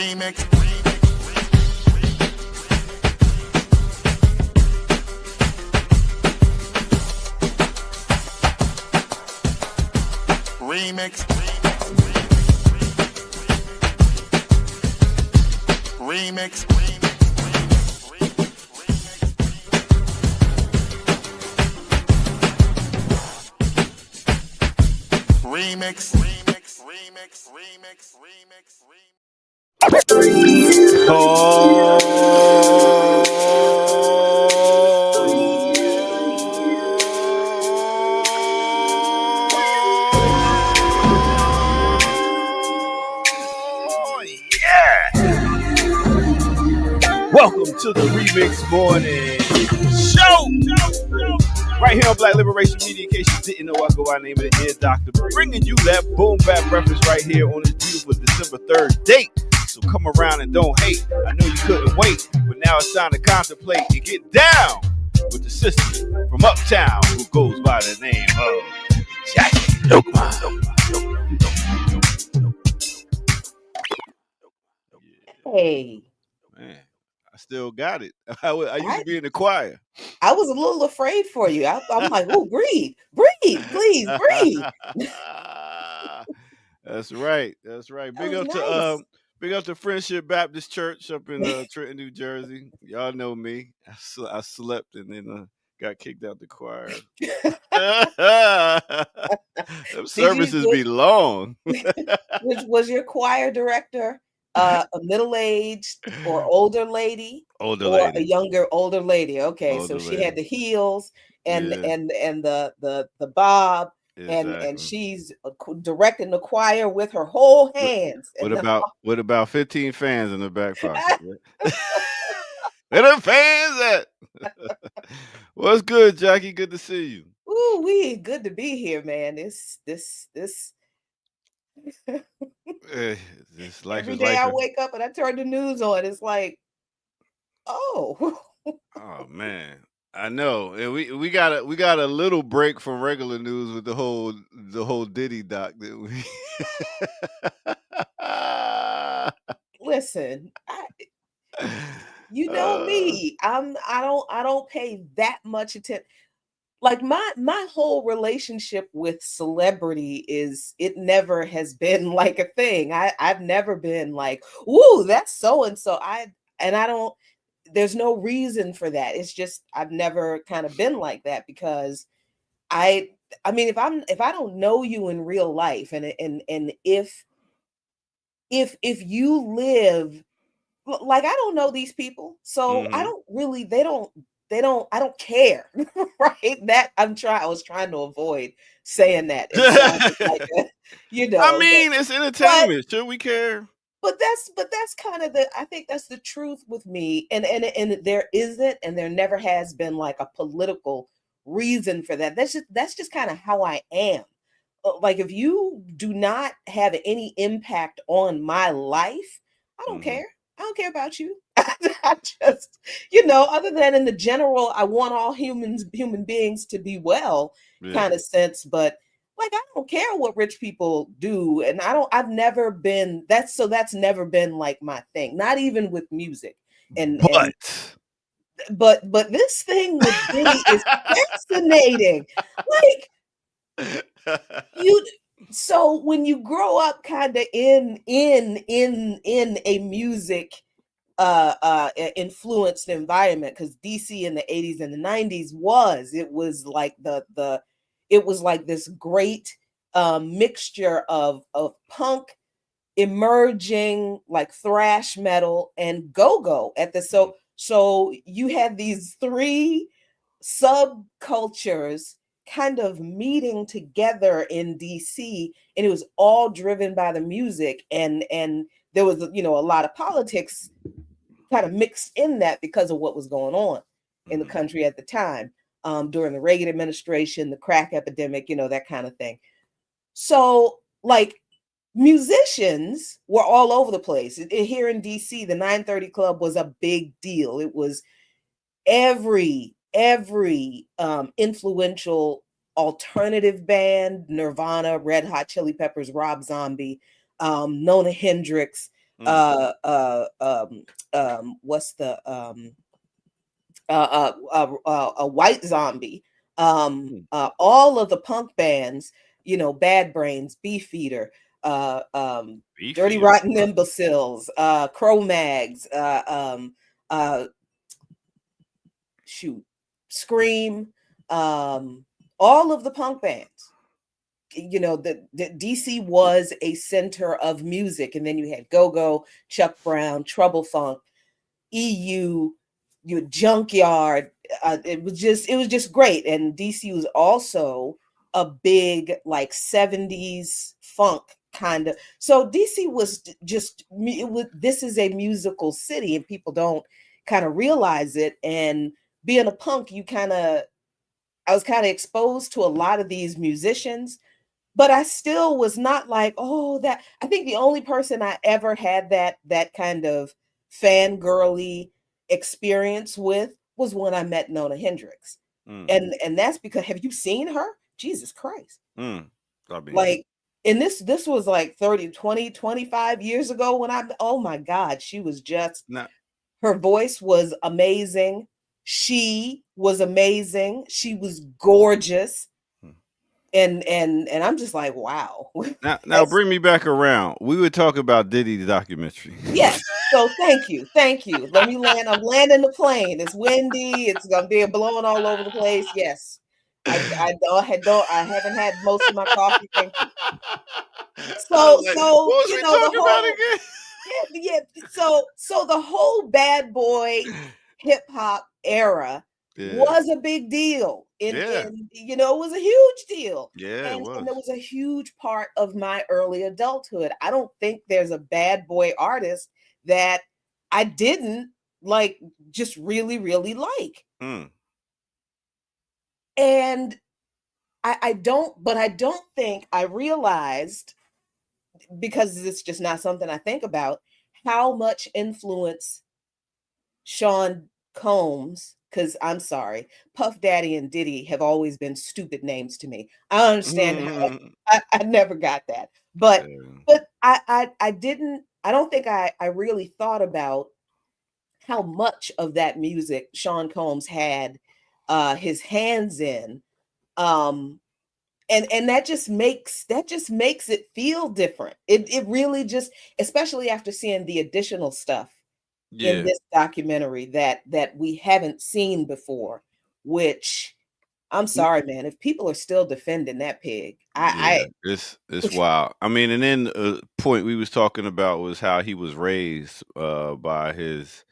Remix. Remix. Remix. Remix. Welcome to the Remix Morning Show. Right here on Black Liberation Media. In case you didn't know, I go by the name of the Ear Doctor, bringing you that boom bap reference right here on this beautiful December 3rd date. So come around and don't hate. I know you couldn't wait, but now it's time to contemplate and get down with the sister from Uptown who goes by the name of Jackie Lokma. Hey. Man, I still got it. I used to be in the choir. I was a little afraid for you. I'm like, oh, breathe, please, breathe. That's right. Big up to Friendship Baptist Church up in Trenton, New Jersey. Y'all know me. I slept and then got kicked out the choir. Them services be long. Was your choir director a middle-aged or older lady? A younger older lady? Okay, so she had the heels and the bob. Exactly. And she's directing the choir with her whole hands. What about 15 fans in the back pocket? Where the fans at? What's good, Jackie? Good to see you. Ooh, we good to be here, man. This every day I wake up and I turn the news on, it's like, oh man. I know. And we got a little break from regular news with the whole Diddy doc that we Listen, you know me. I don't pay that much attention. Like my whole relationship with celebrity it never has been like a thing. I've never been like, ooh, that's so and so. There's no reason for that. It's just I've never kind of been like that because I mean if I don't know you in real life and if you live like I don't know these people, so I don't really I don't care, right? I was trying to avoid saying that. Like I mean, it's entertainment. Should we care? But that's kind of I think that's the truth with me. And there isn't, and there never has been like a political reason for that. That's just kind of how I am. Like if you do not have any impact on my life, I don't care. I don't care about you. I just, other than in the general, I want all human beings to be well kind of sense. But like, I don't care what rich people do. And I've never been, that's never been like my thing, not even with music. But this thing with Diddy is fascinating. Like, so when you grow up kind of in a music influenced environment, because DC in the 80s and the 90s was like this great mixture of punk, emerging like thrash metal, and go-go at the so you had these three subcultures kind of meeting together in DC, and it was all driven by the music, and there was a lot of politics kind of mixed in that because of what was going on in the country at the time, during the Reagan administration, the crack epidemic, that kind of thing. So like musicians were all over the place. Here in DC, the 930 Club was a big deal. It was every influential alternative band, Nirvana, Red Hot Chili Peppers, Rob Zombie, Nona Hendrix, Mm. What's the a White Zombie, Mm. all of the punk bands, Bad Brains, Beefeater, Dirty Beefeater. Rotten Imbeciles, Cro Mags, uh, shoot, Scream, all of the punk bands. The DC was a center of music, and then you had Go Go, Chuck Brown, Trouble Funk, EU, your Junkyard. It was just great, and DC was also a big like 70s funk kind of. So DC was just this is a musical city, and people don't kind of realize it. And being a punk, I was kind of exposed to a lot of these musicians, but I still was not like, oh, that. I think the only person I ever had that kind of fangirly experience with was when I met Nona Hendrix. Mm. And that's because, have you seen her? Jesus Christ. Mm. I mean, Like, and this was like 30, 20, 25 years ago when oh my God, she was just, now, her voice was amazing. She was amazing. She was gorgeous. hmm. And I'm just like, wow. now, That's bring me back around. We were talking about Diddy's documentary. yes. So thank you. Thank you. Let me land. I'm landing the plane. It's windy. It's gonna be blowing all over the place. Yes. I haven't had most of my coffee. Thank you. I So was like, so what was we the talking about whole, again? yeah. So the whole bad boy hip hop era Yeah, was a big deal. yeah, It was a huge deal. yeah. It And there was. was a huge part of my early adulthood. I don't think there's a bad boy artist that I didn't like, just really, really like. Mm. And I don't think I realized, because it's just not something I think about, how much influence Sean Combs, because I'm sorry, Puff Daddy and Diddy have always been stupid names to me. I understand how Mhm. I never got that. But Yeah. I didn't, I don't think I really thought about how much of that music Sean Combs had his hands in. Um and that just makes it feel different. It really just, especially after seeing the additional stuff in Yeah. this documentary that we haven't seen before, which, I'm sorry, man, if people are still defending that pig, Yeah, it's wild. I mean, and then point we was talking about was how he was raised by his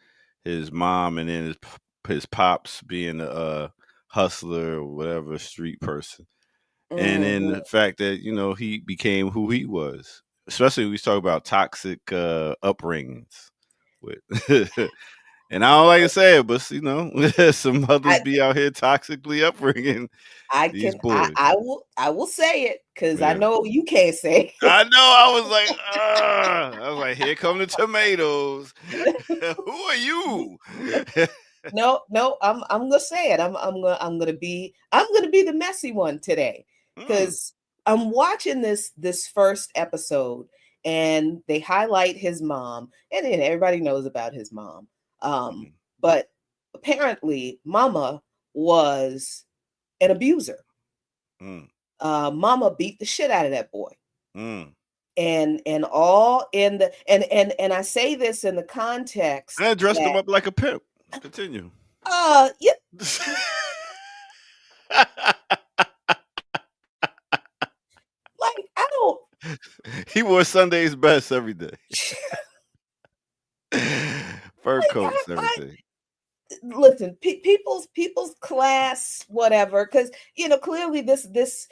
mom, and then his pops being a hustler or whatever street person, and then Mhm. the fact that he became who he was. Especially when we talk about toxic upbringings with. And I don't like to say it, but some mothers I be out here toxically upbringing I these can boys. I will say it, because I Yeah. know you can't say it. I know. I was like, I was like, here come the tomatoes. Who are you? No, no, I'm gonna say it. I'm gonna be the messy one today, Mm, because I'm watching this first episode, and they highlight his mom, and then everybody knows about his mom. mm, But apparently, Mama was an abuser. mm, Mama beat the shit out of that boy, mm. and all in the and I say this in the context I dressed him that, up like a pimp. Continue. yeah, like, I don't. He wore Sunday's best every day. Fur Like, coats, everything. listen, people's class, whatever, because clearly this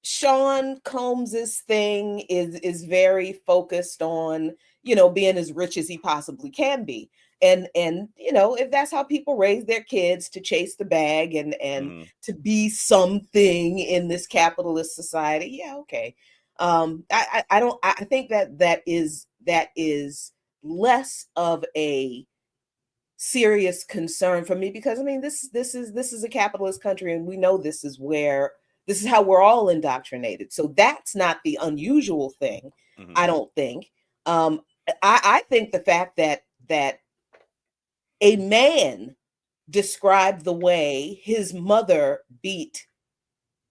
Sean Combs's thing is very focused on, being as rich as he possibly can be. And if that's how people raise their kids, to chase the bag and Hmm. to be something in this capitalist society, yeah, okay. I don't, I think that is less of a serious concern for me, because I mean, this is a capitalist country, and we know this is how we're all indoctrinated. So that's not the unusual thing, Hmm. I don't think. I think the fact that a man described the way his mother beat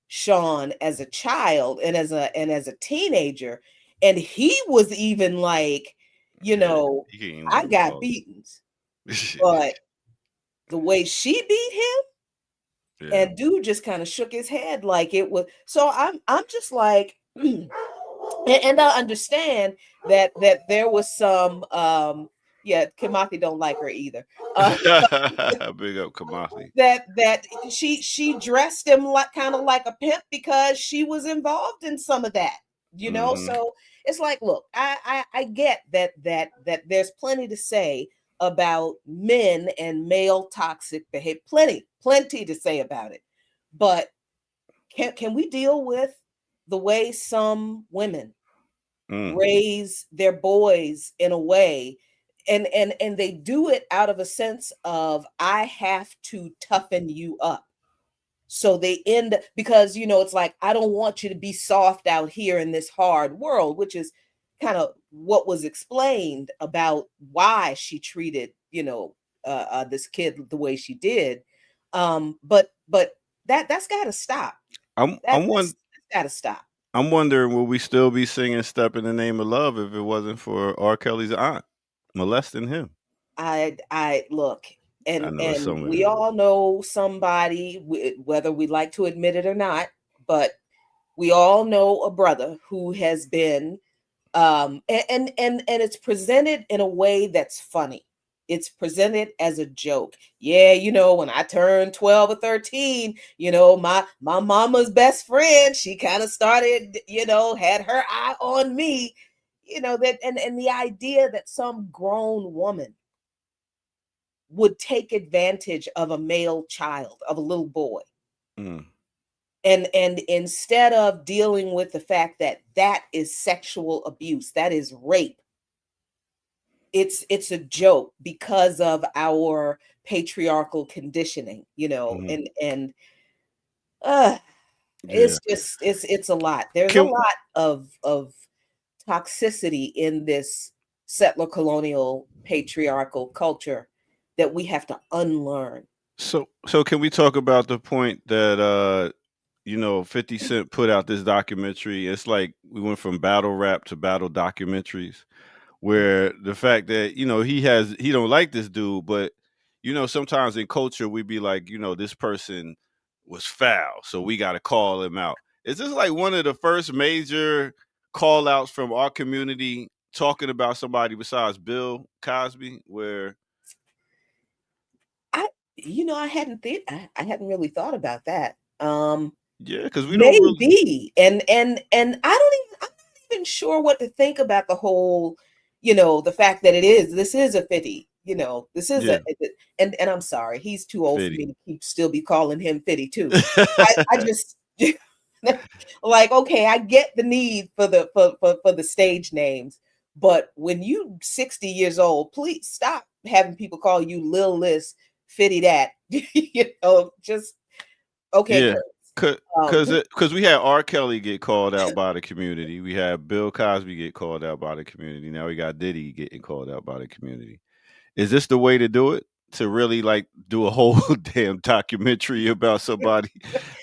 Sean as a child and as a teenager, and he was even like, you Yeah, know, he can't even I got recall. beatings, but the way she beat him, Yeah. and dude just kind of shook his head like it was. So I'm just like, and I understand that there was some yeah, Kimathi don't like her either. Uh, Big up Kamathi. that she dressed him like kind of like a pimp because she was involved in some of that, you know. Hmm. So it's like, look, I get that there's plenty to say about men and male toxic behavior, plenty to say about it, but can we deal with the way some women Mm. raise their boys in a way, and they do it out of a sense of, I have to toughen you up, so they end, because it's like, I don't want you to be soft out here in this hard world, which is kind of what was explained about why she treated this kid the way she did. But that's got to stop. I'm That I'm that's, one. that's got to stop. I'm wondering, will we still be singing "Step in the Name of Love" if it wasn't for R. Kelly's aunt molesting him? I look, I and know it's and we somewhere. all know somebody, whether we like to admit it or not, but we all know a brother who has been, and it's presented in a way that's funny. It's presented as a joke. Yeah, when I turned 12 or 13, my mama's best friend, she kind of started, had her eye on me, that, and the idea that some grown woman would take advantage of a male child, of a little boy, Mm. and instead of dealing with the fact that that is sexual abuse, that is rape, it's a joke because of our patriarchal conditioning, Hmm. and uh Yeah. it's a lot. There's a Can lot of toxicity in this settler colonial patriarchal culture that we have to unlearn. so can we talk about the point that 50 Cent put out this documentary? It's like we went from battle rap to battle documentaries, where the fact that he don't like this dude, but sometimes in culture we be like, this person was foul, so we got to call him out. Is this like one of the first major call outs from our community talking about somebody besides Bill Cosby, where I I hadn't really thought about that. yeah, because we don't really, Maybe. And I'm not even sure what to think about the whole, the fact that this is a 50, this is yeah, and I'm sorry, he's too old for 50. me to keep still be calling him 50 too. I just like, okay, I get the need for the stage names, but when you 60 years old, please stop having people call you Lil Lis, Fitty that. Just okay, Yeah, Chris. because Just because we had R. Kelly get called out by the community. We had Bill Cosby get called out by the community. Now we got Diddy getting called out by the community. Is this the way to do it? To really like do a whole damn documentary about somebody?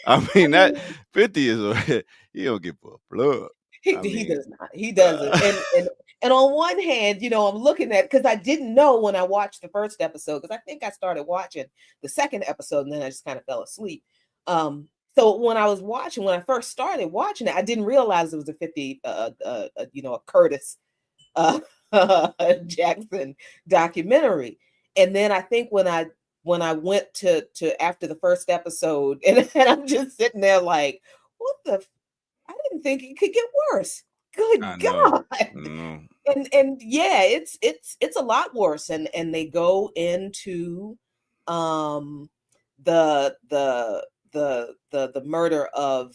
I I mean, that mean, 50 is a he don't give a blood. I he mean, does not. He doesn't. And on one hand, I'm looking at, because I didn't know when I watched the first episode, because I think I started watching the second episode and then I just kind of fell asleep. So when I first started watching it, I didn't realize it was a 50 a Curtis uh Jackson documentary. And then I think when I went to after the first episode, and I'm just sitting there like, what the I didn't think it could get worse. Good I know. God. No. And yeah, it's a lot worse. And they go into um the murder of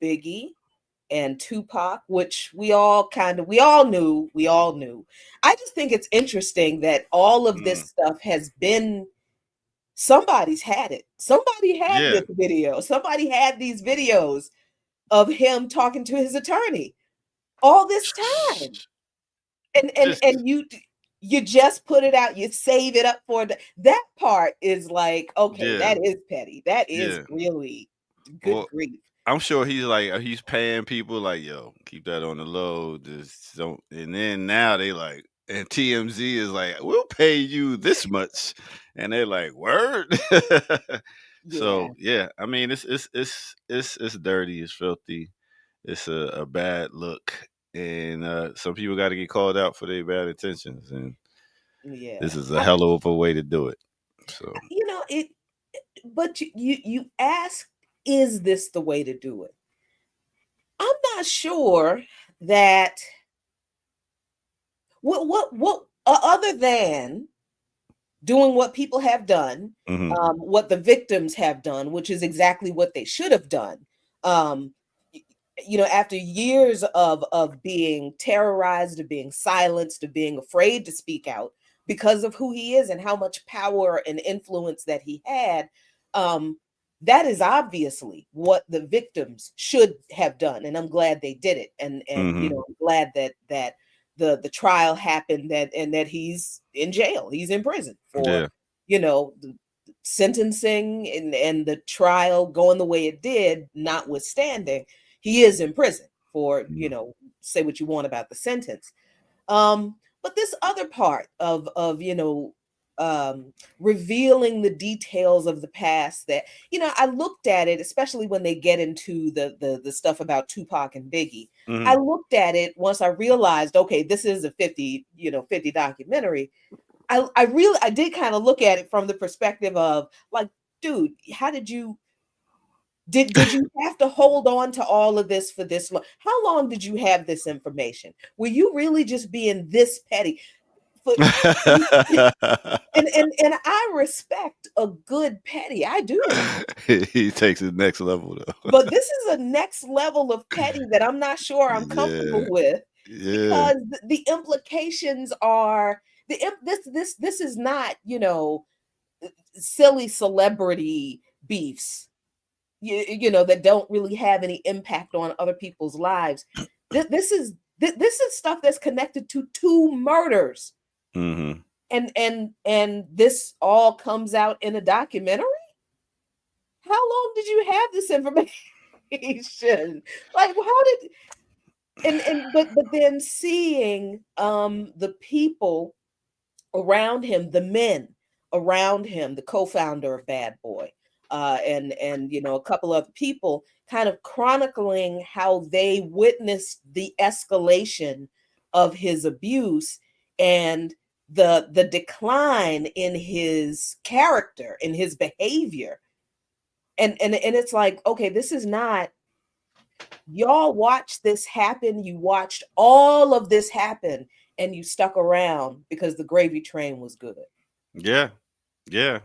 Biggie and Tupac, which we all knew. I just think it's interesting that all of Mm. this stuff has been, somebody's had it. Somebody had Yeah. this video. Somebody had these videos of him talking to his attorney all this time. Just you just put it out, you save it up for that part is like, okay, yeah, that is petty. That is yeah. really good Well, grief. I'm sure he's like he's paying people like, yo, keep that on the low. Just don't. And then now they like, and TMZ is like, we'll pay you this much, and they're like, word. Yeah. So yeah, I mean, it's dirty, it's filthy, it's a bad look, and some people got to get called out for their bad intentions, and Yeah. this is a hell of a way to do it. So It but you ask, is this the way to do it? I'm not sure that other than doing what people have done, mhm. what the victims have done, which is exactly what they should have done. Um, After years of being terrorized, of being silenced, of being afraid to speak out because of who he is and how much power and influence that he had, um, that is obviously what the victims should have done, and I'm glad they did it. And Mhm. I'm glad that the trial happened, that he's in jail, he's in prison for Yeah. the sentencing and the trial going the way it did, notwithstanding he is in prison for, Mhm. say what you want about the sentence. But this other part of revealing the details of the past, that I looked at it, especially when they get into the stuff about Tupac and Biggie. I Mhm. looked at it once I realized, okay, this is a 50 documentary. I did kind of look at it from the perspective of like, dude, how did you did you have to hold on to all of this for this long? How long did you have this information? Were you really just being this petty? For you and I respect a good petty. I do. He takes it next level though. But this is a next level of petty that I'm not sure I'm Yeah. comfortable with, Yeah. because the implications are this is not, silly celebrity beefs, that don't really have any impact on other people's lives. This is stuff that's connected to two murders, Mhm. and this all comes out in a documentary. How long did you have this information? Like, how did and but then seeing the people around him, the men around him, the co-founder of Bad Boy, and a couple other people, kind of chronicling how they witnessed the escalation of his abuse and the decline in his character, in his behavior. And it's like, okay, this is not, y'all watched this happen, you watched all of this happen, and you stuck around because the gravy train was good. Yeah. Yeah.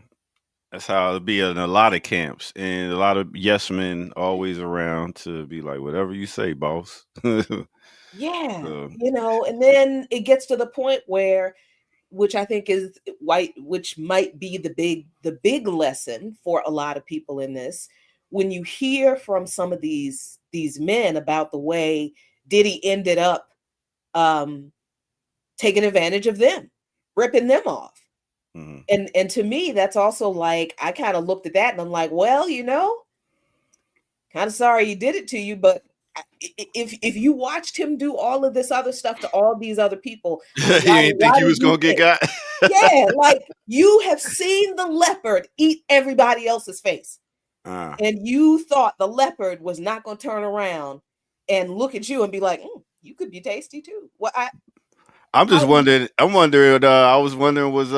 That's how it'll be in a lot of camps, and a lot of yes men always around to be like, whatever you say, boss. Yeah, So, and then it gets to the point where, which I think is white, which might be the big lesson for a lot of people in this, when you hear from some of these men about the way Diddy ended up um taking advantage of them, ripping them off. mhm. And to me, that's also like, I kind of looked at that and I'm like, well, kind of sorry he did it to you, but if you watched him do all of this other stuff to all these other people, You didn't think why you do was you gonna get think? got? Yeah, like, you have seen the leopard eat everybody else's face, uh, and you thought the leopard was not going to turn around and look at you and be like, you could be tasty too. Well, I'm I just wondering. I'm wondering. I was wondering, was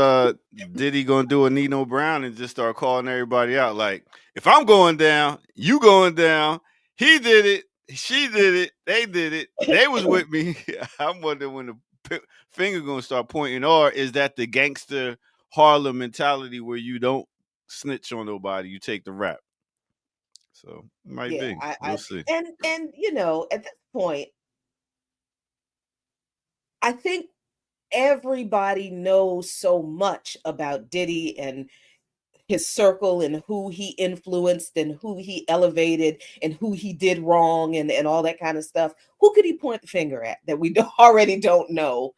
Diddy gonna do a Nino Brown and just start calling everybody out? Like, if I'm going down, you going down. He did it. She did it. They did it. They was with me. I'm wondering when the finger gonna start pointing, or is that the gangster Harlem mentality where you don't snitch on nobody, you take the rap? So might yeah, be. We'll see. and at this point, I think everybody knows so much about Diddy and his circle and who he influenced and who he elevated and who he did wrong and all that kind of stuff. Who could he point the finger at that we already don't know?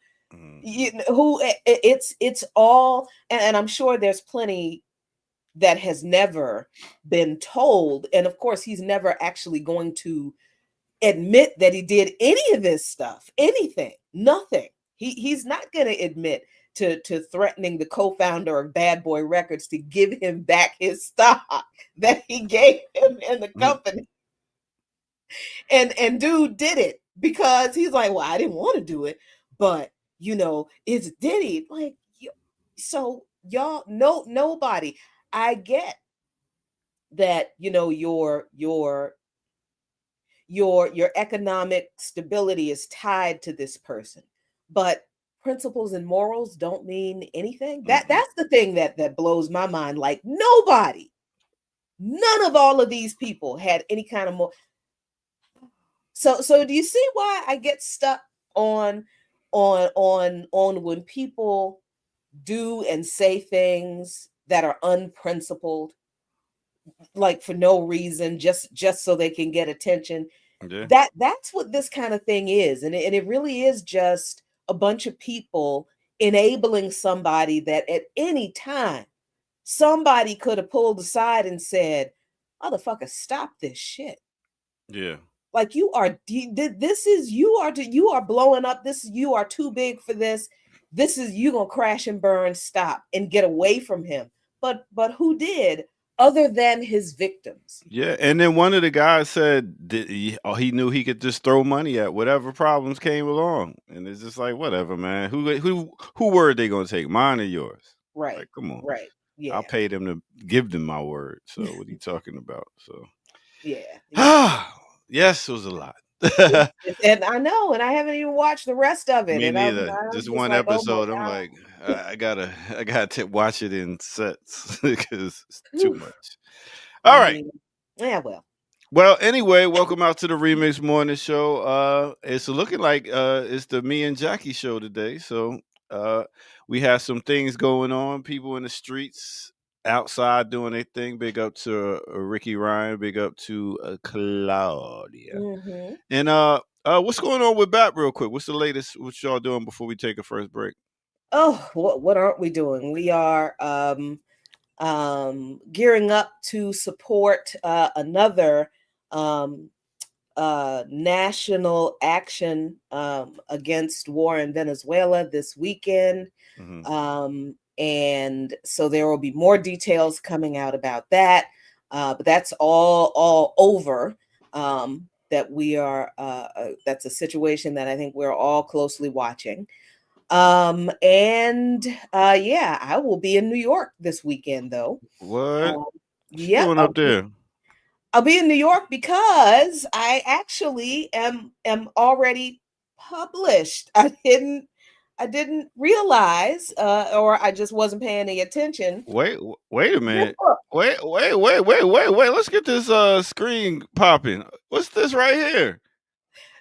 You know, who it's all, and I'm sure there's plenty that has never been told, and of course he's never actually going to admit that he did any of this stuff, anything, nothing. He's not going to admit to threatening the co-founder of Bad Boy Records to give him back his stock that he gave him in the company. And dude did it because he's like, well, I didn't want to do it, but you know, it's Diddy. Like, so y'all, nobody. I get that, you know, your economic stability is tied to this person, but principles and morals don't mean anything. That's the thing that blows my mind. Like, nobody, none of all of these people had any kind of more. So do you see why I get stuck on when people do and say things that are unprincipled, like for no reason, just so they can get attention? Yeah. That's what this kind of thing is, and it really is just a bunch of people enabling somebody that at any time somebody could have pulled aside and said, motherfucker, stop this shit. Yeah. Like, this is, you are blowing up. This, you are too big for this. This is, you gonna crash and burn. Stop and get away from him. But who did, other than his victims? Yeah, and then one of the guys said that he knew he could just throw money at whatever problems came along, and it's just like, whatever, man. Who word they gonna take, mine or yours? Right, Like, come on, right, I'll yeah, pay them to give them my word. So what are you talking about? So yeah, yeah. yes, it was a lot. And I know, and I haven't even watched the rest of it, Me and I'm neither. I'm Just just one like, oh my episode. I'm like, I gotta watch it in sets because it's too god. much. All I right. mean, yeah, well. Well, anyway, welcome out to the Remix Morning Show. It's looking like it's the Me and Jackie show today. So uh we have some things going on. People in the streets outside doing their thing. Big up to Ricky Ryan. Big up to Claudia. Hmm. And what's going on with Bat real quick? What's the latest? What y'all doing before we take a first break? Oh, what aren't we doing? We are gearing up to support another um, national action against war in Venezuela this weekend. Hmm. And so there will be more details coming out about that. But that's all over. That we are, that's a situation that I think we're all closely watching. And yeah, I will be in New York this weekend, though. What? Um, What you yep, doing up there? I'll be in New York because I actually am already published. I didn't realize, or I just wasn't paying any attention. Wait a This minute. book. Wait. Let's get this screen popping. What's this right here?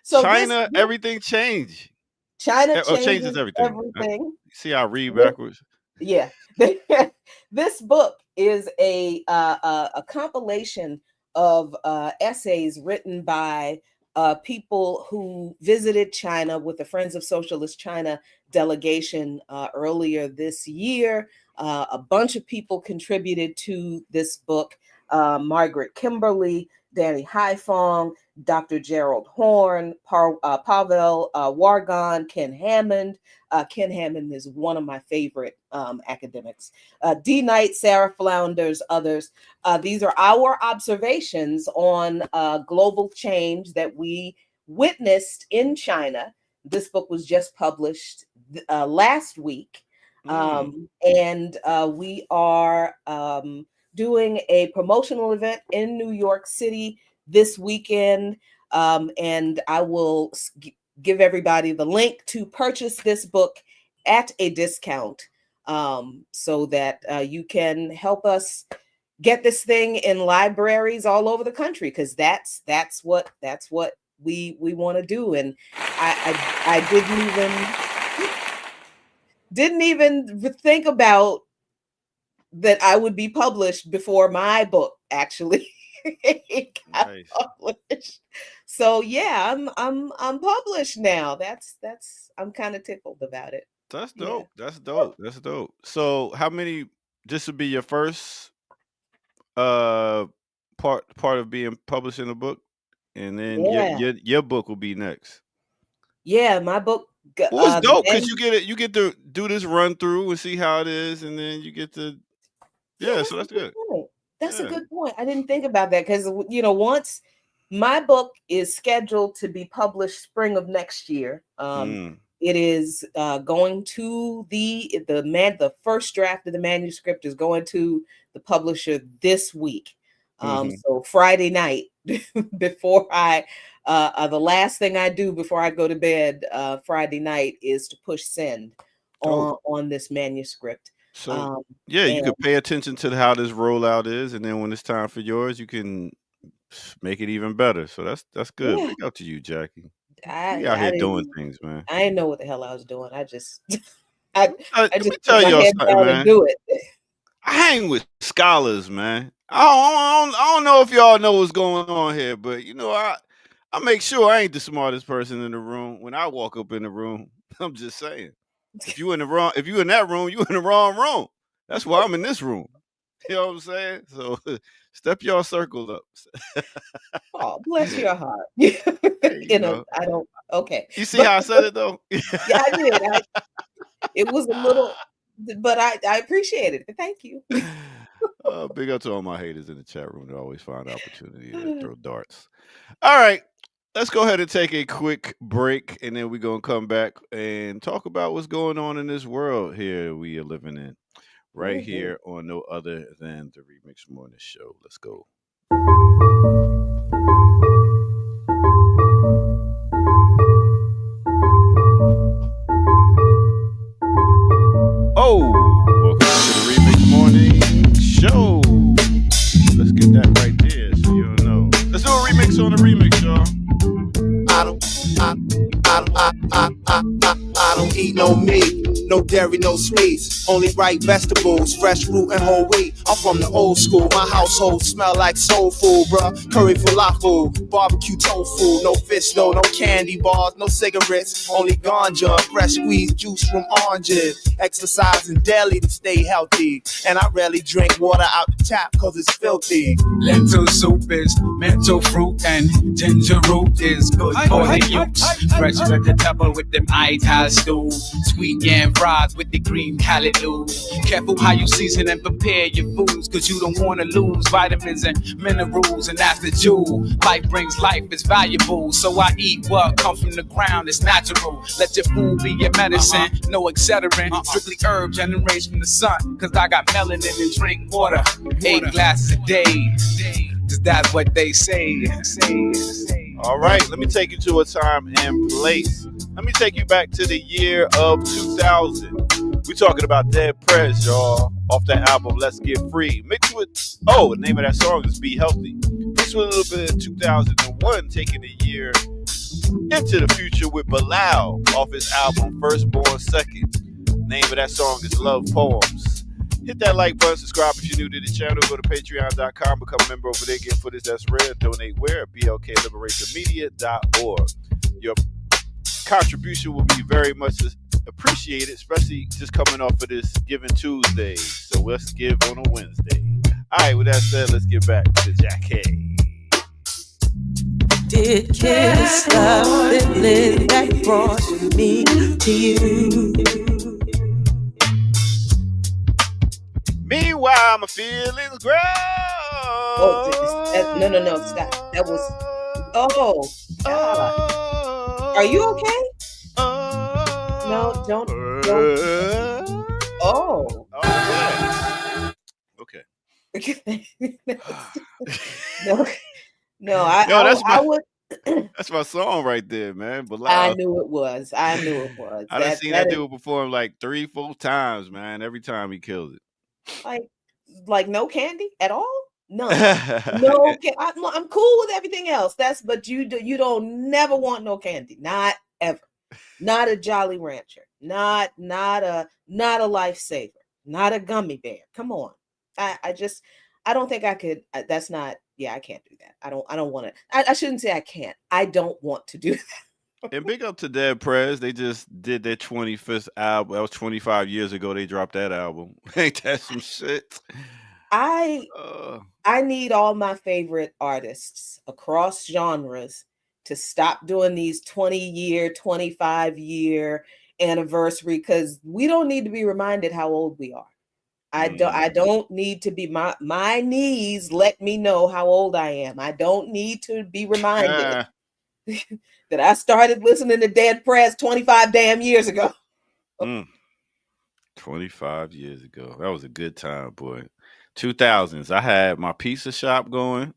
So China, everything changed. China Oh, changes changes everything. everything. See, I read This, backwards. yeah, this book is a compilation of essays written by people who visited China with the Friends of Socialist China delegation earlier this year. A bunch of people contributed to this book. Margaret Kimberly, Danny Haifong, Dr. Gerald Horn, Pavel Wargon, Ken Hammond. Ken Hammond is one of my favorite academics. D. Knight, Sarah Flounders, others. These are our observations on global change that we witnessed in China. This book was just published last week. Mm. And we are doing a promotional event in New York City this weekend. And I will give everybody the link to purchase this book at a discount, so that you can help us get this thing in libraries all over the country, because that's what we want to do. And I didn't even think about that I would be published before my book actually It got Nice. published. So yeah, I'm published now. I'm kind of tickled about it. That's Yeah. dope. That's dope. That's dope. So how many this would be your first uh part of being published in a book? And then Yeah. your book will be next. Yeah, my book Well, it's the dope because man. you get to do this run through and see how it is, and then you get to Yeah, yeah. So that's a that's good good. point. That's a Yeah. good point. I didn't think about that because once my book is scheduled to be published spring of next year, Mm, it is going to the first draft of the manuscript is going to the publisher this week. mm-hmm. So Friday night, before the last thing I do before I go to bed Friday night is to push send Dope. on this manuscript. So Um, yeah, you and could pay attention to how this rollout is, and then when it's time for yours, you can make it even better. So that's good. yeah, Big up to you, Jackie. We I out I here doing didn't things, man. I didn't know what the hell I was doing. I just I I Let just me put tell my y'all head something, down and man. do it. I hang with scholars, man. I don't know if y'all know what's going on here, but I make sure I ain't the smartest person in the room when I walk up in the room. I'm just saying. If you in that room, you in the wrong room. That's why I'm in this room. You know what I'm saying? So step your circle up. Oh, bless your heart. There you go. I don't okay. You see But how I said it though? yeah, I did. It was a little but I appreciate it. Thank you. Big up to all my haters in the chat room that always find opportunity to throw darts. All right, let's go ahead and take a quick break, and then we're gonna come back and talk about what's going on in this world here we are living in, right Mhm. here on no other than the Remix Morning Show. Let's go. Oh, welcome to the Remix Morning Show. Let's get that right there so you'll know. Let's do a remix on the remix, y'all. I don't, I, I don't eat no meat, no dairy, no sweets, only ripe vegetables, fresh fruit and whole wheat. I'm from the old school, my household smell like soul food, bruh. Curry falafel, barbecue tofu, no fish though, no candy bars, no cigarettes, only ganja, fresh squeezed juice from oranges. Exercising daily to stay healthy, and I rarely drink water out the tap cause it's filthy. Lentil soup is mental fruit and ginger root is good for the youth. Fresh vegetable with them ital stew. Sweet yam fries with the green callaloo. Careful how you season and prepare your foods, cause you don't wanna lose vitamins and minerals, and that's the jewel. Life brings life, it's valuable. So I eat what comes from the ground, it's natural. Let your food be your medicine, no accelerant. Strictly herbs and rays from the sun, cause I got melanin and drink water. 8 glasses a day, cause that's what they say. All right, let me take you to a time and place. Let me take you back to the year of 2000. We talking about Dead Prez, y'all, off that album Let's Get Free. Mixed with, the name of that song is Be Healthy. Mixed with a little bit of 2001, taking the year into the future with Bilal off his album Firstborn Second. Name of that song is Love Poems. Hit that like button, subscribe if you're new to the channel, go to patreon.com, become a member over there, get footage that's rare, donate where at blkliberationmedia.org. Your contribution will be very much appreciated, especially just coming off of this Giving Tuesday. So let's give on a Wednesday. All right, with that said, let's get back to Jackie. Did kiss the feeling that brought me to you? Meanwhile, my feelings grow. No, stop. That was God. Are you okay? No, don't. Oh. Okay. No, I would. that's my song right there, man. But I knew it was. I done seen that dude perform like 3-4 times, man. Every time he kills it. Like no candy at all. None. No, I'm cool with everything else. But you don't never want no candy. Not ever. Not a Jolly Rancher. Not a lifesaver. Not a gummy bear. Come on. I don't think I could. That's not I can't do that. I don't want to. I shouldn't say I can't. I don't want to do that. And big up to Dead Prez. They just did their 25th album. That was 25 years ago. They dropped that album. Ain't that some shit? I Uh, I need all my favorite artists across genres to stop doing these 20-year, 25-year anniversary, because we don't need to be reminded how old we are. I don't need to be, my knees let me know how old I am. I don't need to be reminded that I started listening to Dead Prez 25 damn years ago. 25 years ago. That was a good time, boy. 2000s. I had my pizza shop going.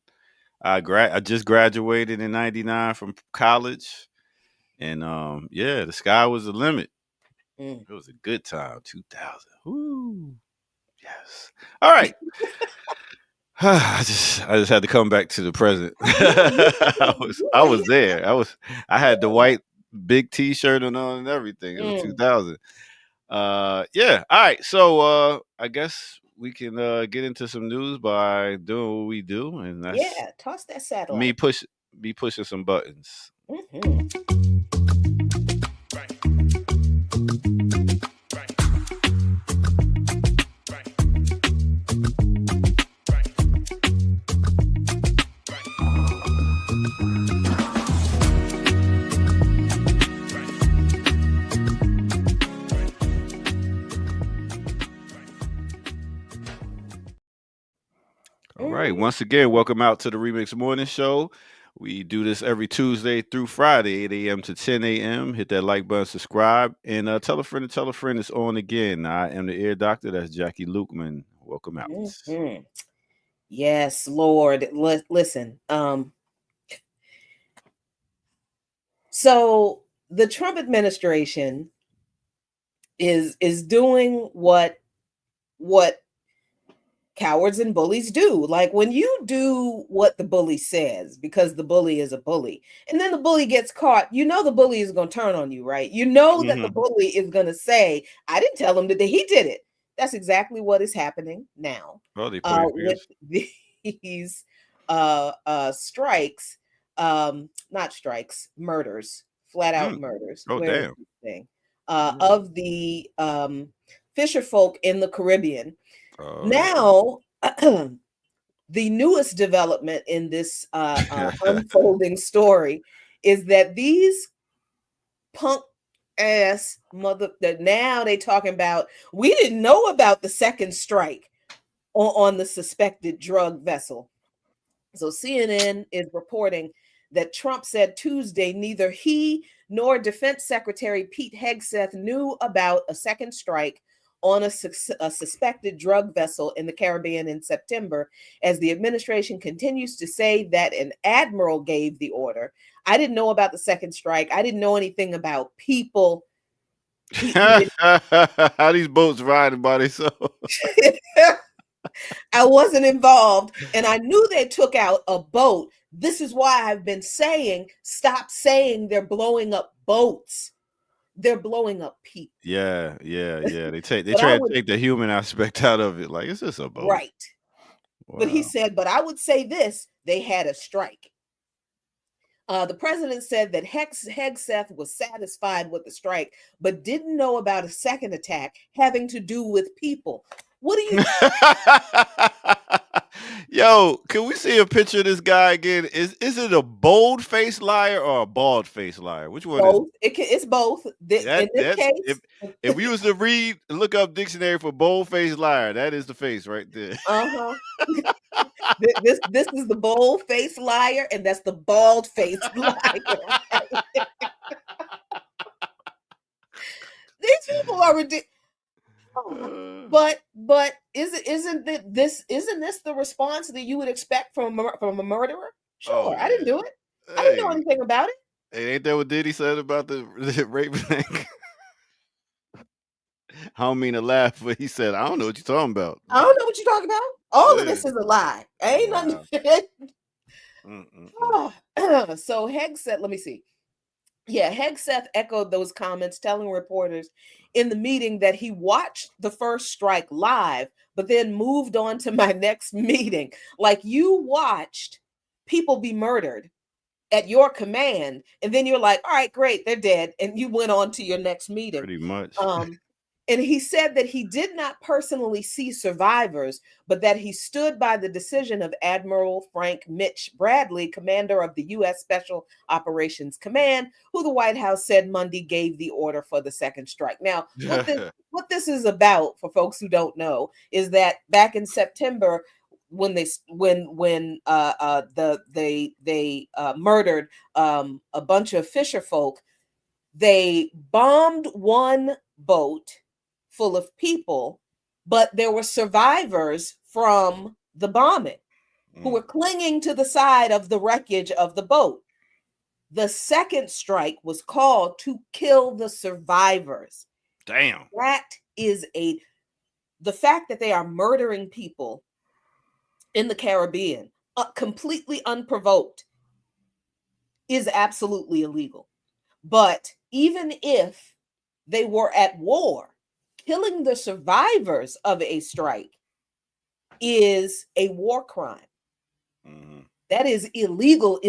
I just graduated in 99 from college. And yeah, the sky was the limit. It was a good time. 2000. Woo. Yes. All right. I just had to come back to the present. I was there. I had the white big T-shirt on and everything. It was 2000. Yeah. All right. So I guess we can get into some news by doing what we do, and that's toss that satellite. me pushing some buttons. All right. Once again, welcome out to the Remix Morning Show. We do this every Tuesday through Friday, 8 a.m. to 10 a.m. Hit that like button, subscribe, and tell a friend to tell a friend it's on again. I am the ear doctor. That's Jackie Lukeman. Welcome out. Yes, Lord. Listen. So the Trump administration is doing what cowards and bullies do. Like, when you do what the bully says, because the bully is a bully, and then the bully gets caught, you know the bully is going to turn on you, right? You know that the bully is going to say, I didn't tell him that he did it. That's exactly what is happening now with these strikes, not strikes, murders, flat out murders. Oh, damn. Thing, of the fisher folk in the Caribbean. Now, the newest development in this unfolding story is that these punk ass that now they talking about, we didn't know about the second strike on the suspected drug vessel. So CNN is reporting that Trump said Tuesday neither he nor Defense Secretary Pete Hegseth knew about a second strike on a suspected drug vessel in the Caribbean in September, as the administration continues to say that an admiral gave the order. I didn't know about the second strike. I didn't know anything about people. How these boats riding by themselves? I wasn't involved, and I knew they took out a boat. This is why I've been saying, stop saying they're blowing up boats. They're blowing up people. Yeah. They try to take the human aspect out of it. Like, it's just a boat. Right. Wow. But he said, but I would say this, they had a strike. The president said that Hegseth was satisfied with the strike, but didn't know about a second attack having to do with people. What do you Yo, can we see a picture of this guy again? Is it a bold-faced liar or a bald-faced liar? Which one both. is it? It's both. In this case, if we was to look up dictionary for bold-faced liar, that is the face right there. This is the bold-faced liar, and that's the bald-faced liar. These people are ridiculous. But isn't this the response that you would expect from a murderer? Sure, I didn't do it. I didn't know anything about it. Hey, ain't that what Diddy said about the rape thing? I don't mean to laugh, but he said, I don't know what you're talking about. I don't know what you're talking about. All of this is a lie. Ain't nothing. So Hegseth, let me see. Yeah, Hegseth echoed those comments, telling reporters in the meeting that he watched the first strike live, but then moved on to my next meeting. Like, you watched people be murdered at your command, and then you're like, all right, great, they're dead, and you went on to your next meeting. Pretty much. And he said that he did not personally see survivors, but that he stood by the decision of Admiral Frank Mitch Bradley, commander of the U.S. Special Operations Command, who the White House said Monday gave the order for the second strike. Now, what this is about, for folks who don't know, is that back in September, when they murdered a bunch of fisher folk, they bombed one boat full of people, but there were survivors from the bombing who were clinging to the side of the wreckage of the boat. The second strike was called to kill the survivors. Damn. That is the fact that they are murdering people in the Caribbean completely unprovoked is absolutely illegal. But even if they were at war, killing the survivors of a strike is a war crime. Mm-hmm. That is illegal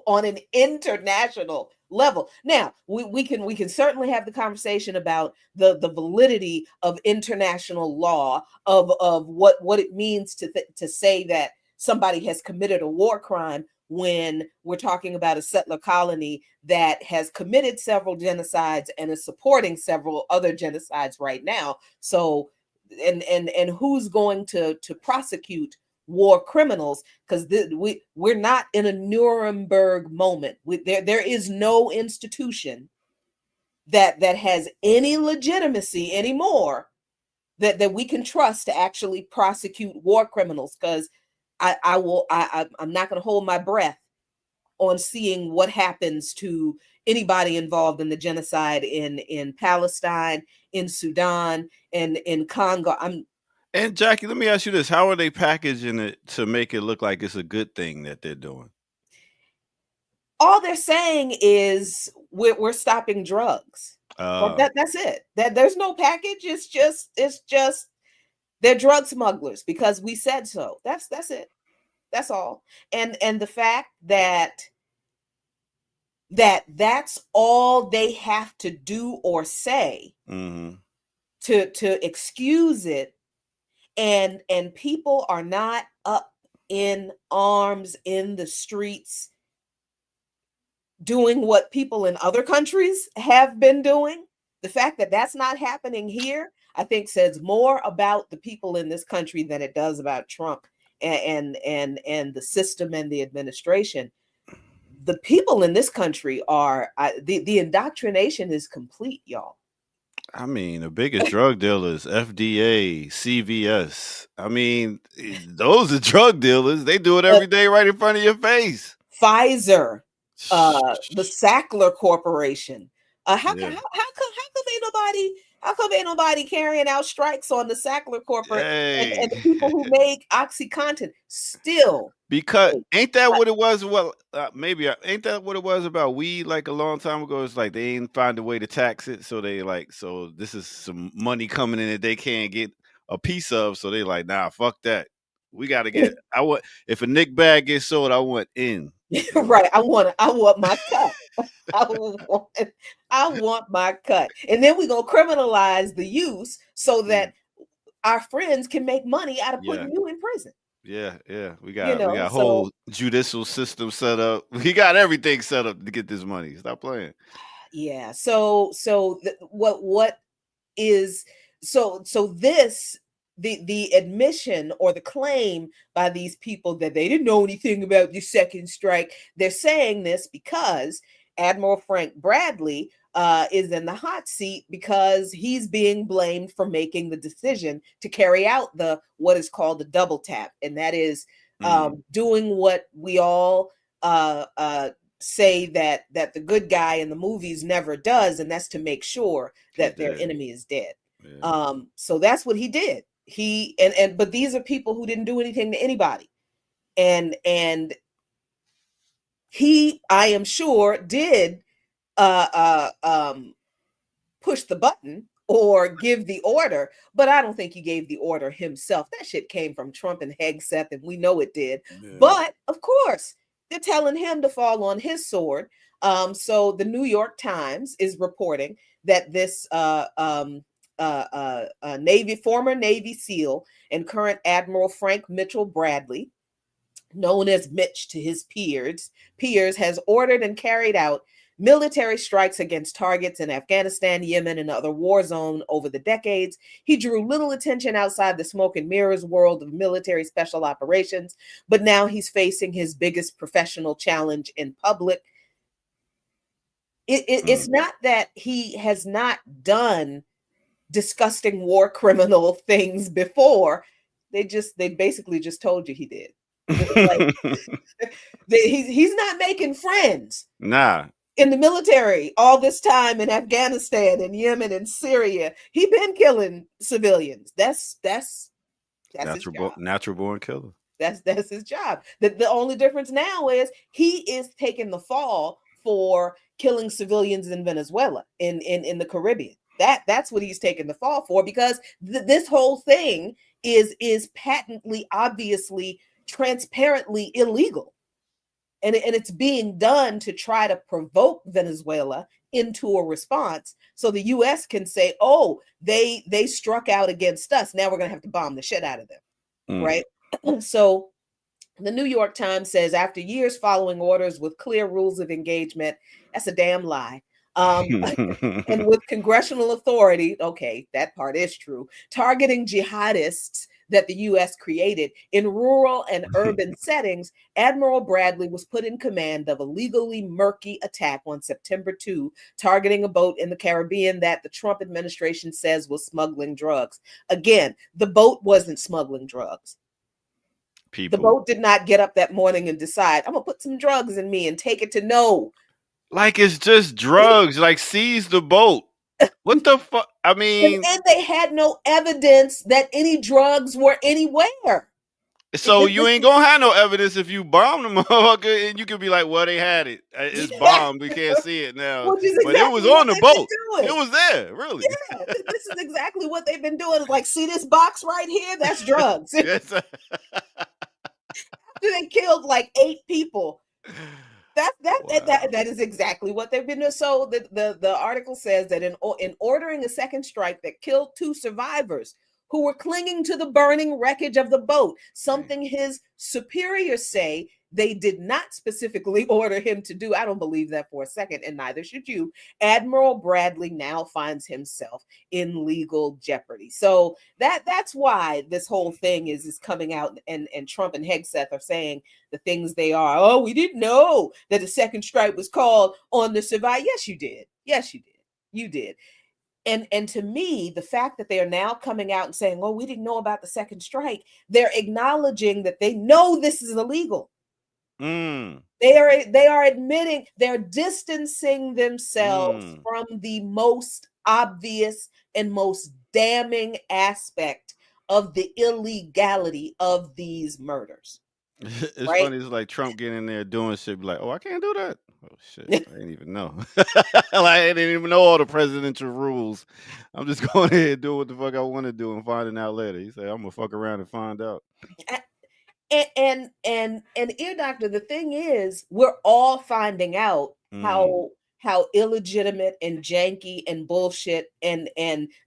on an international level. Now, we can certainly have the conversation about the validity of international law, of what it means to say that somebody has committed a war crime when we're talking about a settler colony that has committed several genocides and is supporting several other genocides right now. So, and who's going to prosecute war criminals? Because we're not in a Nuremberg moment. There is no institution that has any legitimacy anymore that we can trust to actually prosecute war criminals. Because I'm not going to hold my breath on seeing what happens to anybody involved in the genocide in Palestine, in Sudan, and in Congo. And Jackie, let me ask you this: how are they packaging it to make it look like it's a good thing that they're doing? All they're saying is we're stopping drugs. That's it. That there's no package. It's just they're drug smugglers because we said so. That's it. That's all. And the fact that's all they have to do or say to excuse it, and people are not up in arms in the streets doing what people in other countries have been doing. The fact that that's not happening here, I think, says more about the people in this country than it does about Trump and the system and the administration. The people in this country are the indoctrination is complete, y'all. I mean, the biggest drug dealers, FDA, CVS. I mean, those are drug dealers. They do it every day right in front of your face. Pfizer, the Sackler Corporation. How come ain't nobody carrying out strikes on the Sackler Corporation and the people who make OxyContin still? Because ain't that what it was? Well, maybe ain't that what it was about weed? Like a long time ago, it's like they ain't find a way to tax it, so they like, so this is some money coming in that they can't get a piece of, so they like, nah, fuck that. We got to get. If a Nick bag gets sold, I want in. Right. I want my cut. I want my cut. And then we're gonna criminalize the use so that our friends can make money out of putting you in prison. Yeah. We got a whole judicial system set up. We got everything set up to get this money. Stop playing. Yeah. So what is this the admission or the claim by these people that they didn't know anything about the second strike? They're saying this because Admiral Frank Bradley is in the hot seat because he's being blamed for making the decision to carry out what is called the double tap, and that is doing what we all say that the good guy in the movies never does, and that's to make sure that their enemy is dead. Yeah. So that's what he did. But these are people who didn't do anything to anybody, and he, I am sure, did push the button or give the order, but I don't think he gave the order himself. That shit came from Trump and Hegseth, and we know it did. Yeah. But of course, they're telling him to fall on his sword. So the New York Times is reporting that this former Navy SEAL and current Admiral Frank Mitchell Bradley, known as Mitch to his peers, has ordered and carried out military strikes against targets in Afghanistan, Yemen, and other war zones over the decades. He drew little attention outside the smoke and mirrors world of military special operations, but now he's facing his biggest professional challenge in public. It's not that he has not done disgusting war criminal things before. They basically just told you he did. Like, he's not making friends. Nah. In the military all this time in Afghanistan and Yemen and Syria, he been killing civilians. That's natural born killer. That's his job. The only difference now is he is taking the fall for killing civilians in Venezuela, in the Caribbean. That's what he's taking the fall for, because this whole thing is patently, obviously, transparently illegal. And it's being done to try to provoke Venezuela into a response, so the U.S. can say, "Oh, they struck out against us. Now we're going to have to bomb the shit out of them," right? So the New York Times says, after years following orders with clear rules of engagement, that's a damn lie. And with congressional authority, okay, that part is true, targeting jihadists that the U.S. created in rural and urban settings, Admiral Bradley was put in command of a legally murky attack on September 2, targeting a boat in the Caribbean that the Trump administration says was smuggling drugs. Again, the boat wasn't smuggling drugs. People. The boat did not get up that morning and decide, I'm going to put some drugs in me and take it to no. Like, it's just drugs. Like, seize the boat. What the fuck? I mean, and they had no evidence that any drugs were anywhere. So you ain't gonna have no evidence if you bomb the motherfucker, and you could be like, "Well, they had it. It's bombed. We can't see it now." Exactly, but it was on the boat. It was there, really. Yeah, this is exactly what they've been doing. It's like, see this box right here? That's drugs. After they killed like 8 people. That is exactly what they've been doing. So the article says that in ordering a second strike that killed 2 survivors who were clinging to the burning wreckage of the boat, something his superiors say they did not specifically order him to do. I don't believe that for a second, and neither should you. Admiral Bradley now finds himself in legal jeopardy. So that's why this whole thing is coming out, and Trump and Hegseth are saying the things they are. Oh, we didn't know that a second strike was called on the survivor. Yes, you did. Yes, you did. You did. And to me, the fact that they are now coming out and saying, "Oh, we didn't know about the second strike," they're acknowledging that they know this is illegal. They are admitting, they're distancing themselves from the most obvious and most damning aspect of the illegality of these murders. It's funny. It's like Trump getting in there doing shit, be like, "Oh, I can't do that." Oh shit, I didn't even know. Like, I didn't even know all the presidential rules. I'm just going ahead and doing what the fuck I want to do and finding out later. He said, "I'm gonna fuck around and find out." And ear doctor, the thing is, we're all finding out how illegitimate and janky and bullshit and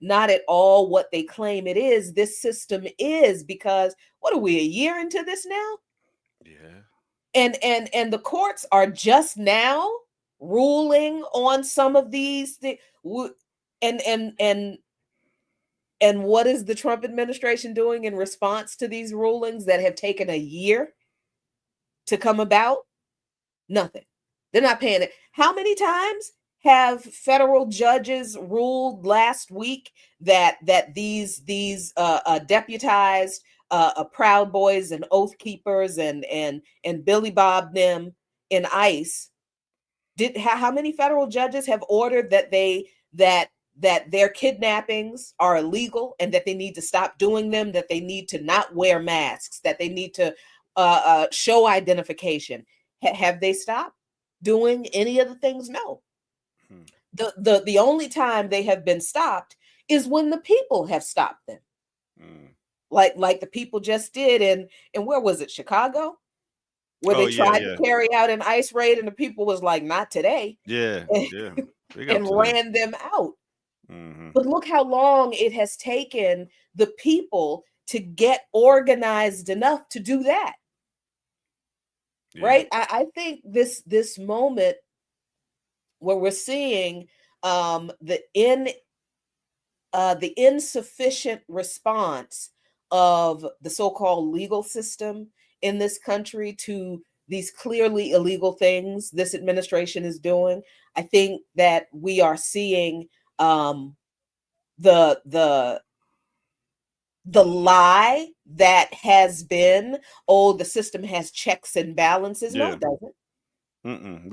not at all what they claim it is, this system is, because what are we, a year into this now? Yeah. And the courts are just now ruling on some of these things. And what is the Trump administration doing in response to these rulings that have taken a year to come about? Nothing. They're not paying it. How many times have federal judges ruled last week that these deputized Proud Boys and Oath Keepers and Billy Bob them in ICE, how many federal judges have ordered that their kidnappings are illegal and that they need to stop doing them, that they need to not wear masks, that they need to show identification? Have they stopped? doing any of the things? No. Hmm. The only time they have been stopped is when the people have stopped them. Mm. Like the people just did in where was it? Chicago? Where Oh they yeah, tried to yeah, carry out an ICE raid and the people was like, not today, yeah, and, yeah. Big up and to them. ran them out. Hmm. But look how long it has taken the people to get organized enough to do that. Yeah, Right? I think this moment where we're seeing um, the in the insufficient response of the so-called legal system in this country to these clearly illegal things this administration is doing. I think that we are seeing um, the the the lie that has been, oh, the system has checks and balances. No, yeah. it doesn't. Mm-mm.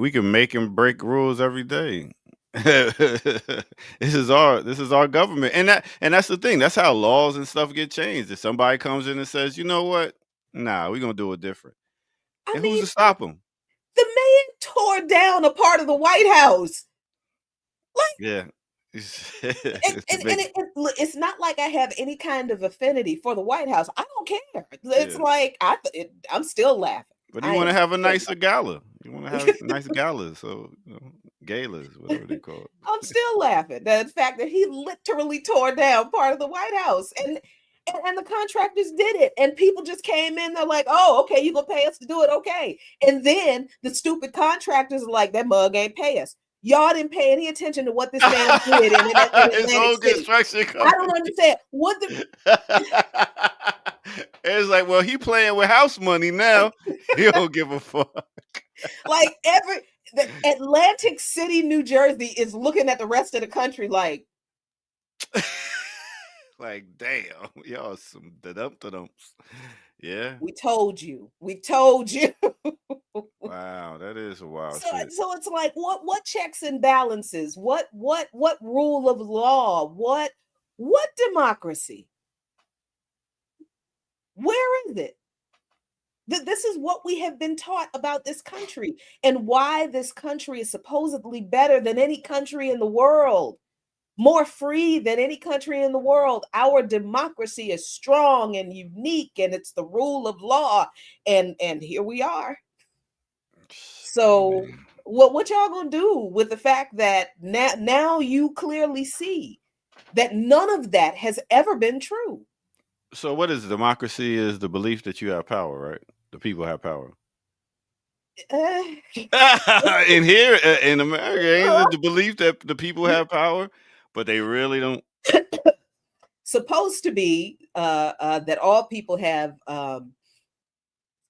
We can make and break rules every day. This is our government, and that's the thing. That's how laws and stuff get changed. If somebody comes in and says, you know what, nah, we're gonna do it different, I and who's mean, to stop them? the man tore down a part of the White House. Like, Yeah, it's, and, it's a and, and big, it's not like I have any kind of affinity for the White House. I don't care. It's yeah. like I'm still laughing. But you I want am to have a still nicer gala. You want to have nice galas, so galas, whatever they call I'm it. still laughing. The fact that he literally tore down part of the White House, and the contractors did it, and people just came in. They're like, "Oh, okay, you gonna pay us to do it? Okay." And then the stupid contractors are like, "That mug ain't pay us." Y'all didn't pay any attention to what this man did in His Atlantic own City. construction I don't company. understand what the It's like, well, he playing with house money now. He don't give a fuck. like the Atlantic City, New Jersey is looking at the rest of the country like, Like, damn, y'all some da-dumps. Yeah. "We told you, we told you." Wow, that is a wild So shit. so it's like what checks and balances? What rule of law? What democracy? Where is it? This is what we have been taught about this country and why this country is supposedly better than any country in the world, more free than any country in the world. Our democracy is strong and unique, and it's the rule of law. And here we are. So Man. what y'all gonna do with the fact that now you clearly see that none of that has ever been true? So what is democracy? Is the belief that you have power, right? The people have power. Uh, In here, in America, ain't it the belief that the people have power, but they really don't? supposed to be that all people have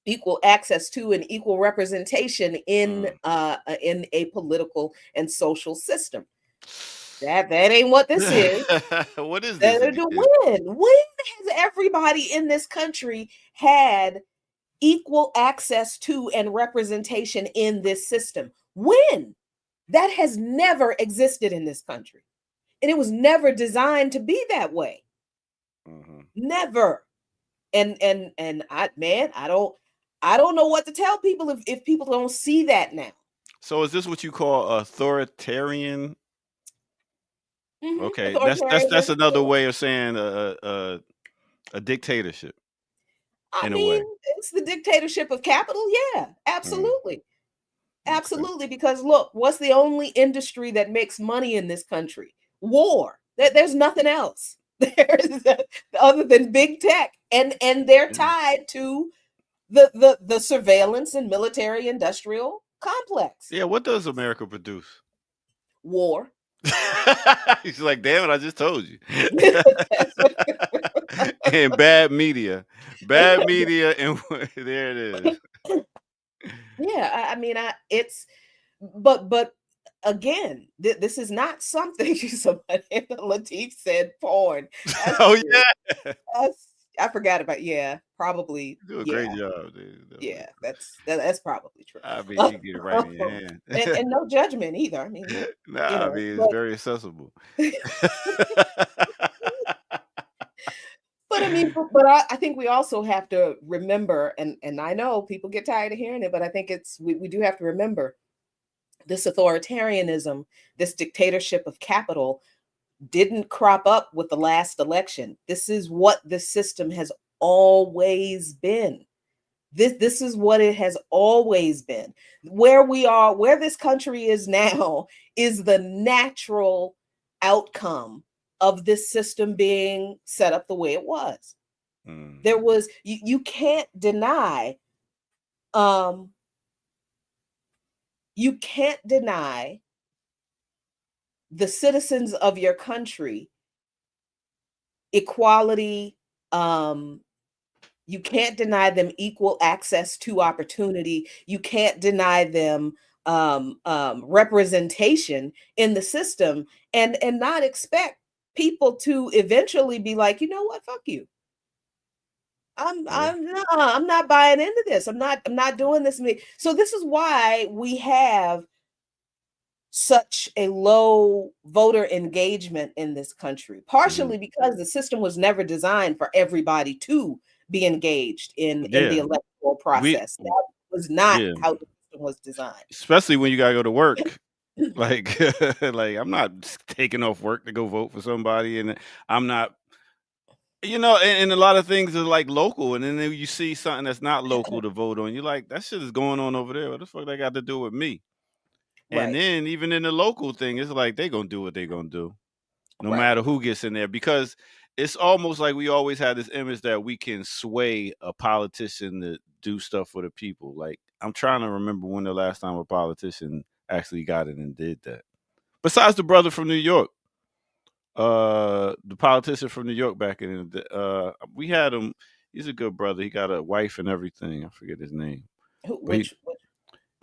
equal access to and equal representation in a political and social system. That ain't what this is. What is this again? When has everybody in this country had equal access to and representation in this system? When? That has never existed in this country. And it was never designed to be that way. Mhm. Never. And I don't know what to tell people if people don't see that now. So is this what you call authoritarian? Okay, that's Authoritarianism. another way of saying a dictatorship I in a mean, way. it's the dictatorship of capital. Yeah, Mm, absolutely. okay. Absolutely. Because look, what's the only industry that makes money in this country? War. There's nothing else. There's other than big tech. And they're Yeah. tied to the surveillance and military industrial complex. Yeah. What does America produce? War. He's like, damn it, I just told you. That's what- And bad media, and there it is. yeah, I mean, it's but again, this is not something somebody Latif said porn. That's Oh true. yeah, That's I forgot about, yeah, probably, you do a great yeah, job, dude. yeah, that's probably true. I mean, you get it right in your hand. And no judgment either. I mean, look, Nah, I mean it's but very accessible. but but I mean, I think we also have to remember, and I know people get tired of hearing it, but I think we do have to remember this authoritarianism, this dictatorship of capital didn't crop up with the last election. This is what the system has always been. This is what it has always been. Where we are, where this country is now, is the natural outcome of this system being set up the way it was. There was you can't deny you can't deny the citizens of your country equality. You can't deny them equal access to opportunity. You can't deny them representation in the system, and not expect people to eventually be like, you know what, fuck you. I'm not buying into this. I'm not doing this. So this is why we have such a low voter engagement in this country, partially because the system was never designed for everybody to be engaged in the electoral process. That was not how the system was designed. Especially when you gotta go to work. Like, like I'm not taking off work to go vote for somebody, and I'm not, and a lot of things are like local, and then you see something that's not local to vote on. You're like, that shit is going on over there. What the fuck they got to do with me? And Right. then even in the local thing, it's like they gonna do what they gonna do, no Right. matter who gets in there, because it's almost like we always had this image that we can sway a politician to do stuff for the people. Like, I'm trying to remember when the last time a politician actually got in and did that. Besides the brother from New York, the politician from New York back in the we had him. He's a good brother. He got a wife and everything. I forget his name. Which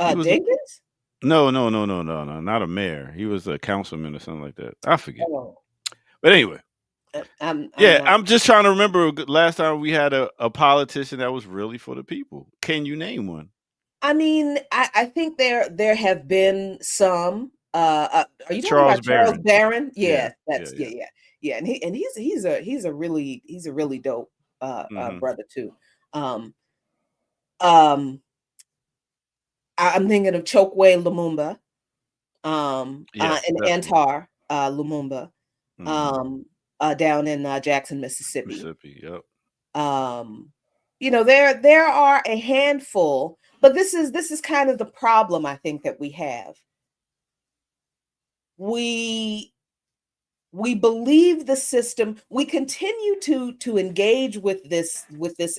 he was Dinkins? No, not a mayor. He was a councilman or something like that. I forget. Oh. But anyway, I'm just trying to remember last time we had a politician that was really for the people. Can you name one? I mean, I think there have been some. Are you talking about Charles Barron? Yeah, yeah. And he's a really dope brother too. I'm thinking of Chokwe Lumumba, and definitely. Antar Lumumba, down in Jackson, Mississippi. Yep. There are a handful, but this is kind of the problem I think that we have. We believe the system. We continue to engage with this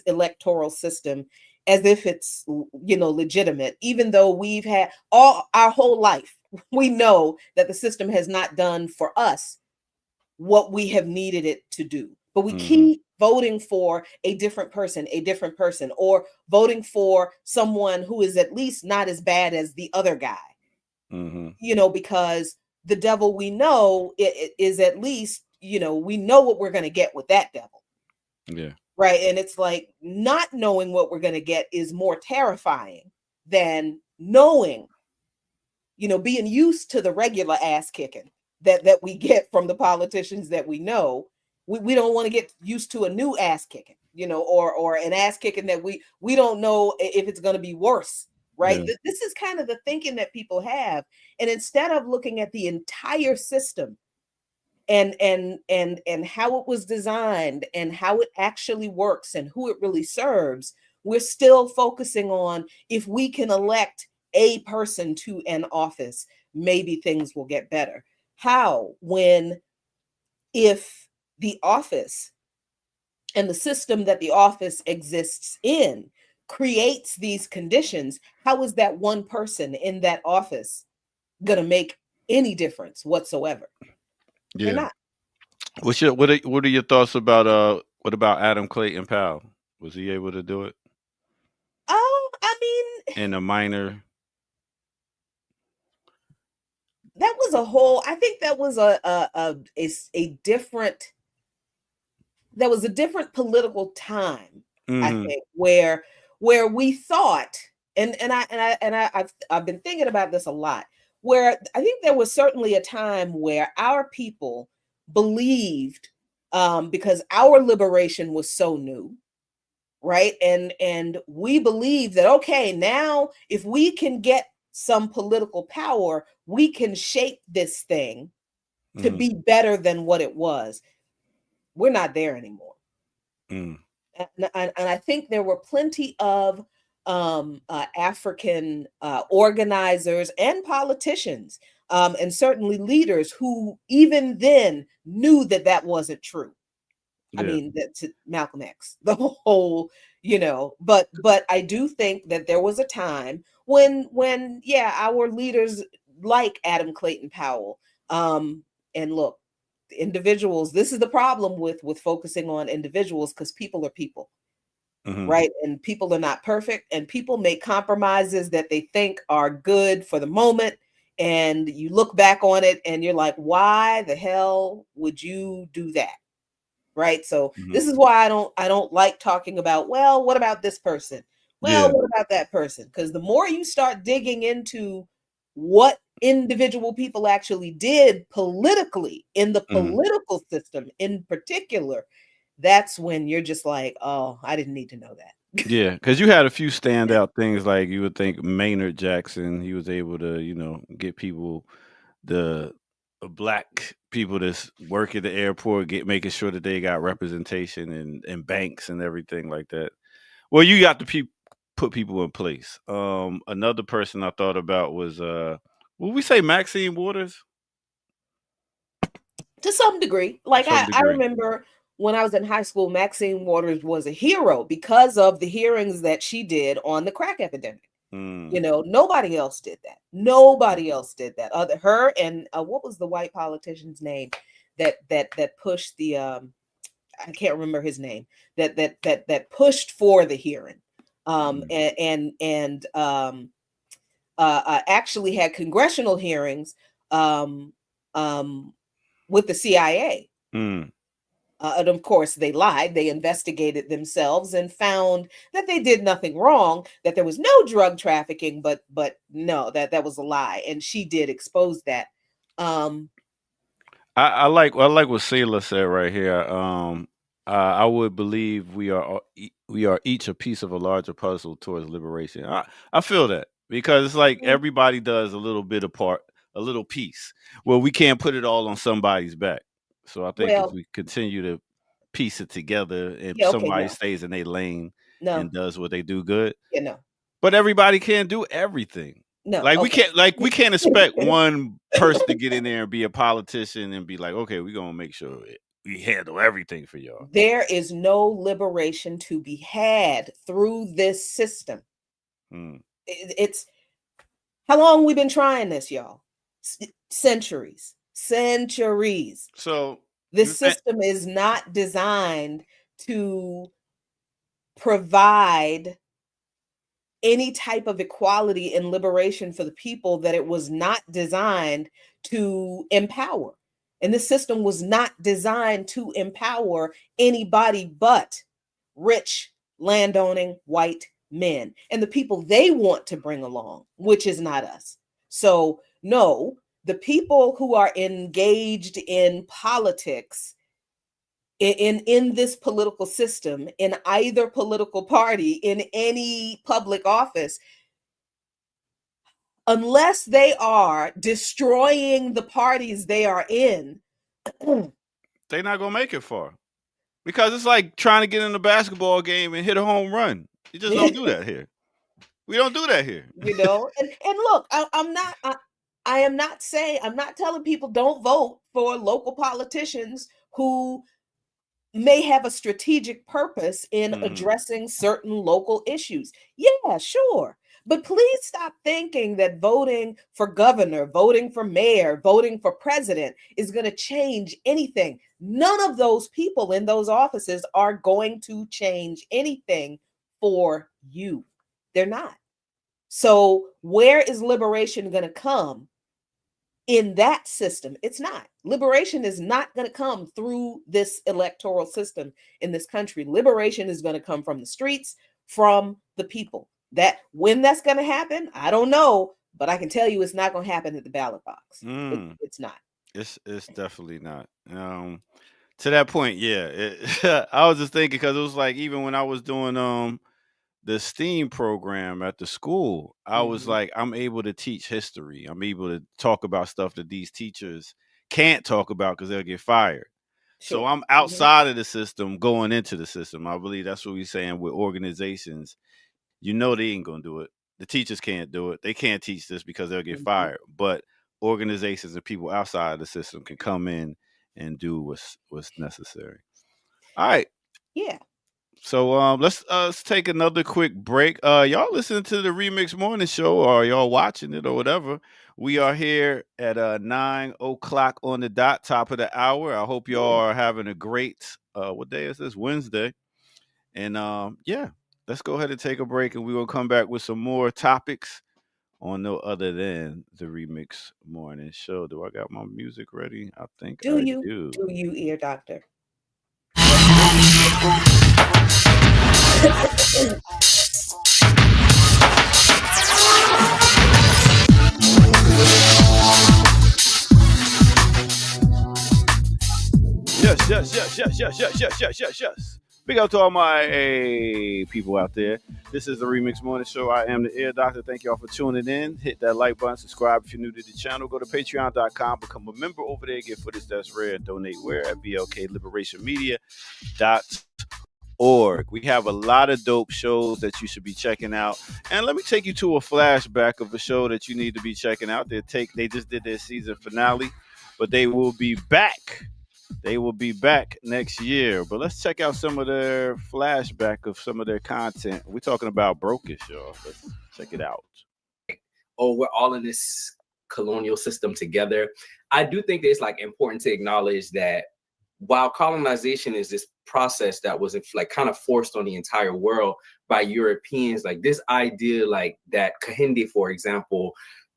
electoral system as if it's legitimate, even though we've had all our whole life. We know that the system has not done for us what we have needed it to do, but we keep voting for a different person, or voting for someone who is at least not as bad as the other guy. Because the devil we know is at least, we know what we're going to get with that devil. Yeah. Right. And it's like not knowing what we're going to get is more terrifying than knowing, being used to the regular ass kicking that we get from the politicians that we know. We don't want to get used to a new ass kicking, or an ass kicking that we don't know if it's going to be worse. Right. Yeah. This is kind of the thinking that people have. And instead of looking at the entire system and how it was designed and how it actually works and who it really serves, we're still focusing on if we can elect a person to an office, maybe things will get better. How? If the office and the system that the office exists in creates these conditions, how is that one person in that office going to make any difference whatsoever? Yeah. They're not. What are your thoughts about what about Adam Clayton Powell? Was he able to do it? Oh, I mean, in a minor. That was a whole. I think that was a different. There was a different political time. I think where we thought, and I've been thinking about this a lot. Where I think there was certainly a time where our people believed because our liberation was so new, right? And we believe that, okay, now if we can get some political power, we can shape this thing to Mm, be better than what it was. We're not there anymore. mm, And I think there were plenty of African organizers and politicians, and certainly leaders who even then knew that that wasn't true. I yeah. mean, that's Malcolm X, the whole, but I do think that there was a time when yeah, our leaders like Adam Clayton Powell, and look, individuals, this is the problem with focusing on individuals, because people are people, Hmm. right? And people are not perfect, and people make compromises that they think are good for the moment, and you look back on it and you're like, why the hell would you do that? Right? So Hmm. this is why I don't like talking about, well, what about this person? Well, Yeah. what about that person? Because the more you start digging into what individual people actually did politically in the Hmm. political system in particular, that's when you're just like, oh, I didn't need to know that. Yeah, because you had a few standout things, like you would think Maynard Jackson. He was able to, get people, the black people that's work at the airport, making sure that they got representation in banks and everything like that. Well, you got to put people in place. Another person I thought about was would we say Maxine Waters To some degree. to Like some I degree. remember when I was in high school, Maxine Waters was a hero because of the hearings that she did on the crack epidemic. Mm. Nobody else did that. Nobody else did that. Other her and what was the white politician's name that pushed the I can't remember his name, that pushed for the hearing, Mm. and actually had congressional hearings, um, um, with the CIA. Mm. And of course, they lied. They investigated themselves and found that they did nothing wrong, that there was no drug trafficking, but no, that was a lie. And she did expose that. Um, I like what Sailor said right here. I would believe we are each a piece of a larger puzzle towards liberation. I feel that because it's like mm, everybody does a little bit of part, a little piece. Well, we can't put it all on somebody's back. So I think if well, we continue to piece it together, if yeah, okay, somebody no, stays in their lane and no, does what they do good, yeah, no, but everybody can't do everything. no, Like okay. we can't expect one person to get in there and be a politician and be like, okay, we're gonna make sure we handle everything for y'all. There is no liberation to be had through this system. Mm. It's how long we've been trying this, y'all? Centuries, centuries. So you This think? system is not designed to provide any type of equality and liberation for the people that it was not designed to empower. And this system was not designed to empower anybody but rich, landowning white men and the people they want to bring along, which is not us. So, no, the people who are engaged in politics in this political system, in either political party, in any public office, unless they are destroying the parties they are in. They're not gonna make it far because it's like trying to get in a basketball game and hit a home run. You just don't do that here. We don't do that here. And look, I am not saying, I'm not telling people don't vote for local politicians who may have a strategic purpose in Hmm. addressing certain local issues. Yeah, sure. But please stop thinking that voting for governor, voting for mayor, voting for president is going to change anything. None of those people in those offices are going to change anything for you. They're not. So, where is liberation going to come in that system? It's not. Liberation is not going to come through this electoral system in this country. Liberation is going to come from the streets, from the people. That when that's going to happen, I don't know, but I can tell you it's not going to happen at the ballot box. Mm. It's not. It's definitely not. To that point, yeah. I was just thinking because it was like even when I was doing the STEAM program at the school, I was Hmm. like, I'm able to teach history. I'm able to talk about stuff that these teachers can't talk about because they'll get fired. So Sure. I'm Hmm. outside of the system, going into the system. I believe that's what we're saying with organizations. You know they ain't gonna do it. The teachers can't do it. They can't teach this because they'll get Hmm. fired. But organizations and people outside of the system can come in and do what's necessary. All right. Yeah. So let's take another quick break. Y'all listening to the Remix Morning Show or y'all watching it or whatever. We are here at 9 o'clock on the dot, top of the hour. I hope y'all Yeah. are having a great what day is this? Wednesday. And yeah, let's go ahead and take a break and we will come back with some more topics on no other than the Remix Morning Show. Do I got my music ready? I think Do I you? do. Do you, ear doctor? Yes. Big up to all my people out there. This is the Remix Morning Show. I am the Ear Doctor. Thank y'all for tuning in. Hit that like button, subscribe if you're new to the channel. Go to patreon.com, become a member over there, get footage that's rare, and donate where at blkliberationmedia.org. We have a lot of dope shows that you should be checking out. And let me take you to a flashback of a show that you need to be checking out. They just did their season finale, but they will be back. They will be back next year. But let's check out some of their flashback of some of their content. We're talking about Brokish, y'all. Let's check it out. Oh, we're all in this colonial system together. I do think that it's like important to acknowledge that while colonization is this process that was like kind of forced on the entire world by Europeans, like this idea like that Kahinde, for example,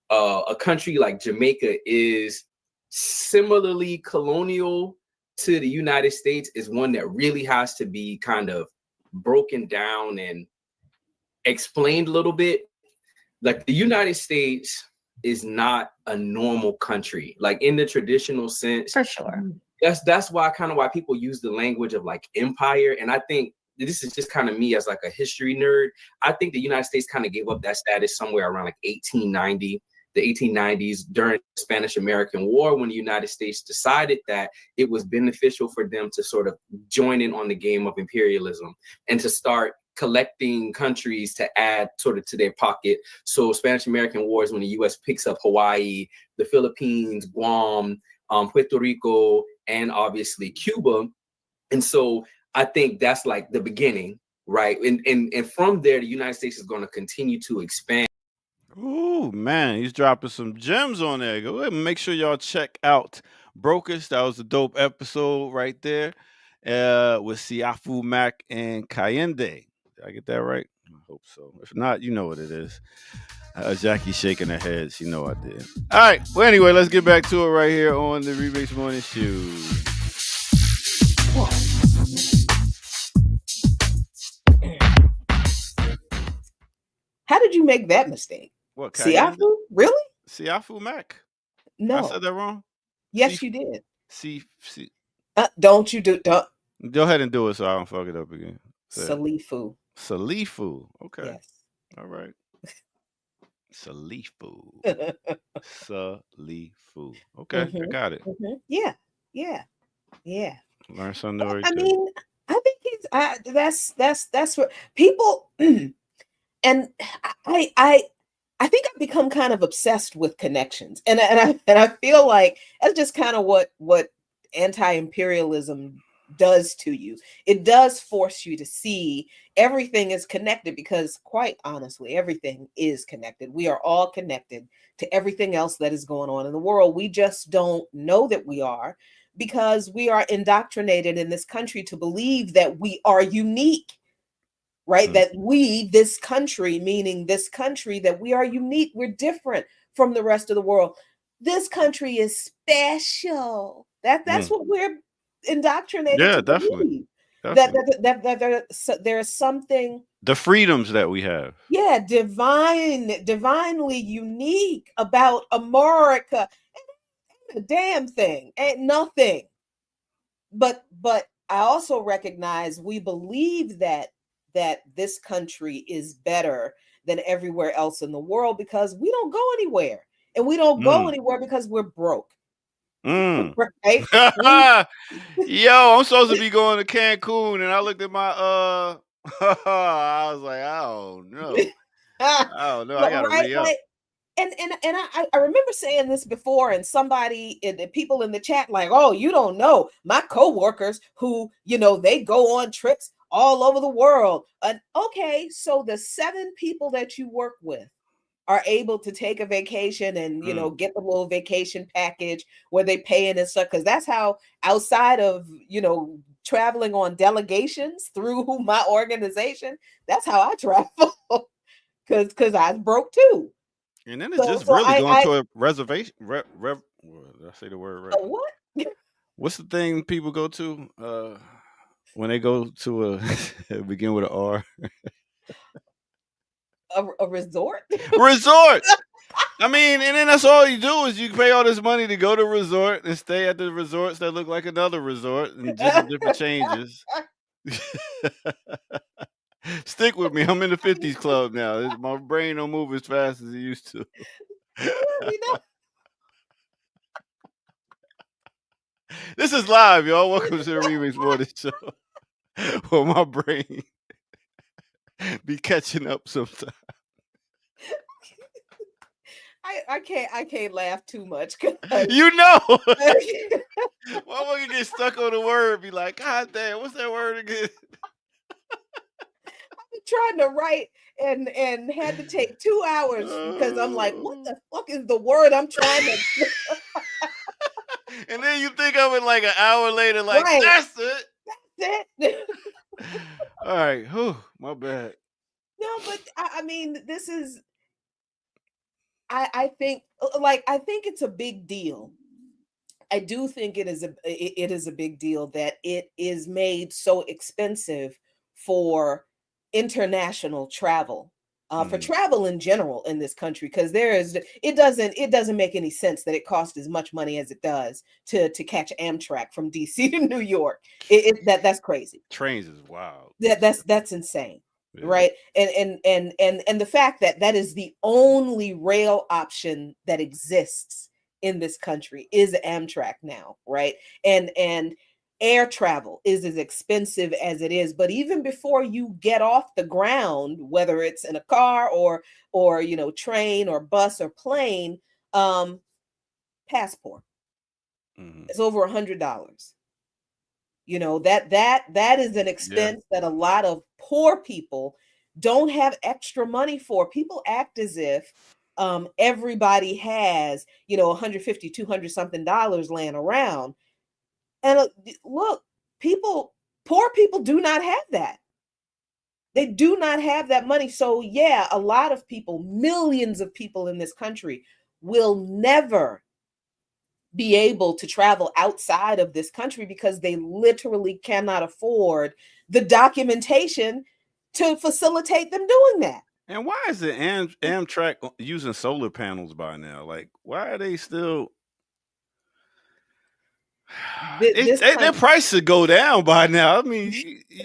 a country like Jamaica is similarly colonial to the United States is one that really has to be kind of broken down and explained a little bit. Like the United States is not a normal country, like in the traditional sense. For sure. That's why kind of why people use the language of like empire. And I think this is just kind of me as like a history nerd. I think the United States kind of gave up that status somewhere around like 1890, the 1890s during the Spanish American War, when the United States decided that it was beneficial for them to sort of join in on the game of imperialism and to start collecting countries to add sort of to their pocket. So Spanish American War is when the US picks up Hawaii, the Philippines, Guam, Puerto Rico, and obviously Cuba. And so I think that's like the beginning, right? And from there, the United States is going to continue to expand. Ooh, man, he's dropping some gems on there. Go ahead and make sure y'all check out Brokers. That was a dope episode right there with Siafu Mac and Kayende. Did I get that right? I hope so. If not, you know what it is. Jackie shaking her head. She know I did. All right. Well, anyway, let's get back to it right here on the Remix Morning Show. How did you make that mistake? What, Kayende? Siafu? Really? Siafu Mac. I No. said that wrong? Yes, you did. Don't go ahead and do it so I don't fuck it up again. Salifu. Salifu. Okay. Yes. All right. Salifu. Salifu. Okay, I got it. Yeah. Learn something new every I day. mean, I think that's what people and I think I've become kind of obsessed with connections, and I feel like that's just kind of what anti-imperialism does to you. It does force you to see everything is connected, because quite honestly, everything is connected. We are all connected to everything else that is going on in the world. We just don't know that we are, because we are indoctrinated in this country to believe that we are unique. Right? That we, this country, meaning this country, that we are unique. We're different from the rest of the world. This country is special. That's what we're indoctrinated to believe. That there's something. The freedoms that we have. Yeah, divinely unique about America. Ain't a damn thing. Ain't nothing. but I also recognize we believe that this country is better than everywhere else in the world because we don't go anywhere. And we don't go Mm. anywhere because we're broke. Mm. Right? We Yo, I'm supposed to be going to Cancun, and I looked at my I was like, I don't know. I don't know. I gotta right, re up. like, and I remember saying this before, and somebody in the people in the chat like, oh, you don't know my coworkers who, you know, they go on trips all over the world. And okay, so the 7 people that you work with are able to take a vacation and, you know, Mm. get the little vacation package where they pay it and stuff, because that's how, outside of, you know, traveling on delegations through my organization, that's how I travel. Because I broke too. And then it's So just so really going to a reservation. Did I say the word right? what? What's the thing people go to when they go to a begin with an R? A resort? Resort. I mean, and then that's all you do is you pay all this money to go to a resort and stay at the resorts that look like another resort and just a different changes. Stick with me. I'm in the 50s club now. My brain don't move as fast as it used to. This is live, y'all. Welcome to the Remix Morning Show. Well, my brain be catching up sometimes. I can't laugh too much. You know. Why would you get stuck on a word? Be like, God damn, what's that word again? Trying to write and had to take 2 hours because I'm like, what the fuck is the word I'm trying to And then you think of it like an hour later, like, right. that's it. That's it. All right. Whew, my bad. No, but I mean, this is I think I think it's a big deal. I do think it is a big deal that it is made so expensive for international travel, for travel in general in this country, because it doesn't make any sense that it costs as much money as it does to catch Amtrak from DC to New York. That's crazy. Trains is wild. That's insane. Yeah. Right. And the fact that that is the only rail option that exists in this country is Amtrak now, right? And air travel is as expensive as it is. But even before you get off the ground, whether it's in a car or you know, train or bus or plane, passport, it's over $100. You know, that is an expense that a lot of poor people don't have extra money for. People act as if everybody has, you know, 150, 200 something dollars laying around. And look, poor people do not have that. They do not have that money. So yeah, a lot of people, millions of people in this country will never be able to travel outside of this country because they literally cannot afford the documentation to facilitate them doing that. And why is the Amtrak using solar panels by now? Like, why are they still? Their price should go down by now. I mean,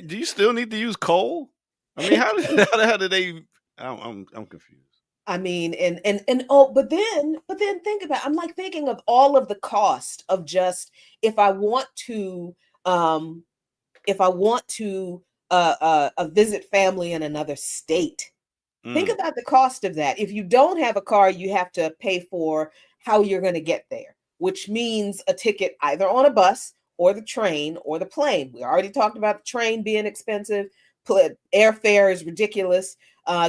do you still need to use coal? I mean, how did they? I'm confused. I mean, and oh, but then think about it. I'm like thinking of all of the cost of just if I want to visit family in another state. Think about the cost of that. If you don't have a car, you have to pay for how you're going to get there, which means a ticket either on a bus or the train or the plane. We already talked about the train being expensive. Airfare is ridiculous,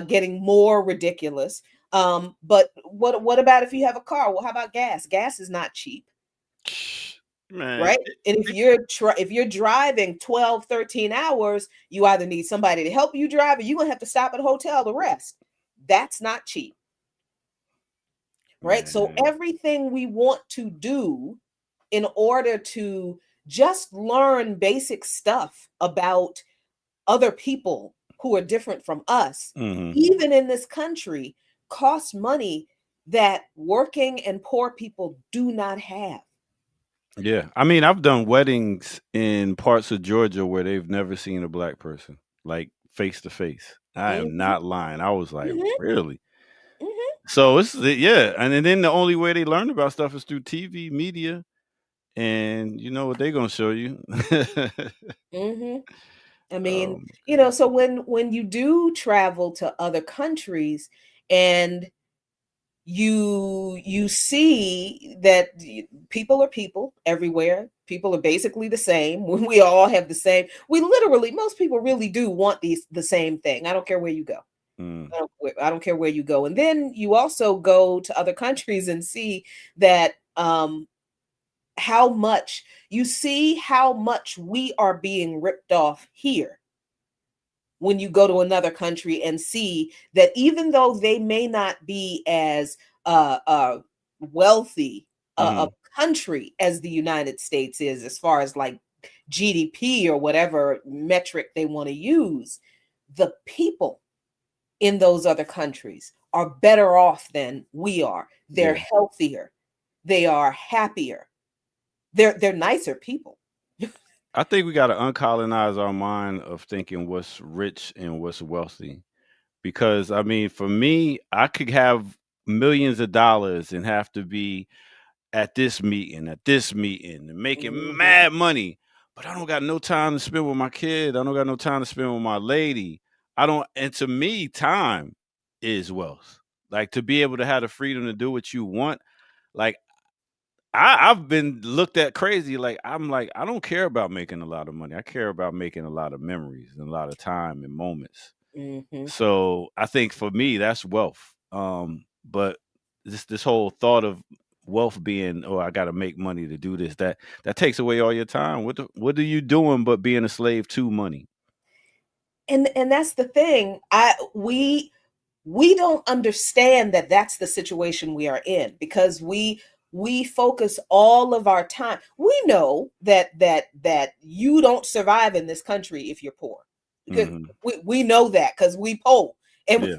getting more ridiculous. But what about if you have a car? Well, how about gas? Gas is not cheap. Man. Right. And if you're driving 12, 13 hours, you either need somebody to help you drive or you're going to have to stop at a hotel to rest. That's not cheap. Right. So everything we want to do in order to just learn basic stuff about other people who are different from us, even in this country, costs money that working and poor people do not have. Yeah, I mean, I've done weddings in parts of Georgia where they've never seen a black person, like face to face. I am Mhm, not lying. I was like, mhm, really? mhm, So yeah, and then the only way they learn about stuff is through TV, media, and you know what they're gonna show you. mhm. I mean, um, so when you do travel to other countries and you see that people are people everywhere. People are basically the same. We all have the same. We literally, most people really do want the same thing. I don't care where you go. mm, I don't care where you go. And then you also go to other countries and see that how much you see how much we are being ripped off here when you go to another country and see that even though they may not be as wealthy a hmm country as the United States is, as far as like GDP or whatever metric they want to use, the people in those other countries are better off than we are. They're yeah. healthier, they are happier, they're nicer people. I think we got to uncolonize our mind of thinking what's rich and what's wealthy. Because I mean, for me, I could have millions of dollars and have to be at this meeting, and making Mhm, mad money, but I don't got no time to spend with my kid. I don't got no time to spend with my lady. I don't, and to me, time is wealth. Like to be able to have the freedom to do what you want. Like I've been looked at crazy. Like I'm like, I don't care about making a lot of money. I care about making a lot of memories and a lot of time and moments. mhm. So I think for me, that's wealth. But this whole thought of wealth being, oh, I got to make money to do this, that takes away all your time. What are you doing but being a slave to money? And that's the thing. We don't understand that that's the situation we are in because we focus all of our time. We know that you don't survive in this country if you're poor. Because Hmm. we know that because we poor and Yeah.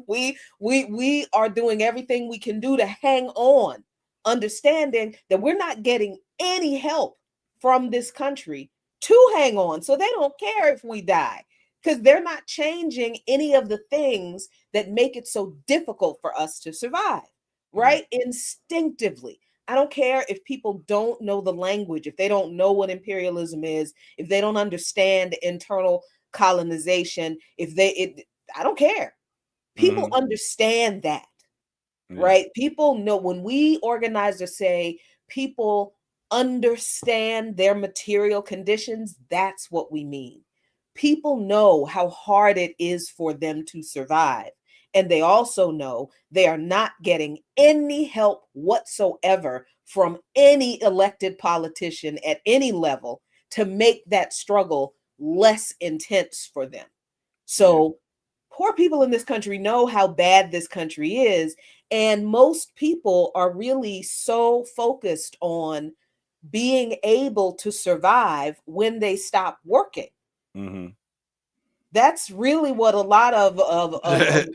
we are doing everything we can do to hang on, understanding that we're not getting any help from this country to hang on. So they don't care if we die because they're not changing any of the things that make it so difficult for us to survive, Yeah. right? Instinctively. I don't care if people don't know the language, if they don't know what imperialism is, if they don't understand internal colonization, I don't care. People Hmm. understand that, Yeah. right? People know when we organizers say people understand their material conditions, that's what we mean. People know how hard it is for them to survive. And they also know they are not getting any help whatsoever from any elected politician at any level to make that struggle less intense for them. Yeah. So poor people in this country know how bad this country is. And most people are really so focused on being able to survive when they stop working. Hmm. That's really what a lot of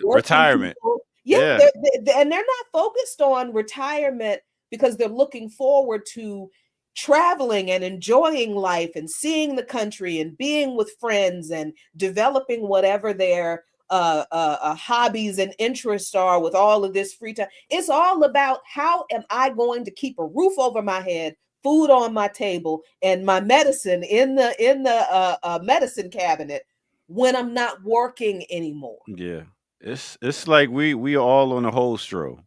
working Retirement. people, yeah, Yeah. and they're not focused on retirement because they're looking forward to traveling and enjoying life and seeing the country and being with friends and developing whatever their hobbies and interests are with all of this free time. It's all about how am I going to keep a roof over my head, food on my table, and my medicine in the medicine cabinet when I'm not working anymore. Yeah. It's like we all on a whole stroll.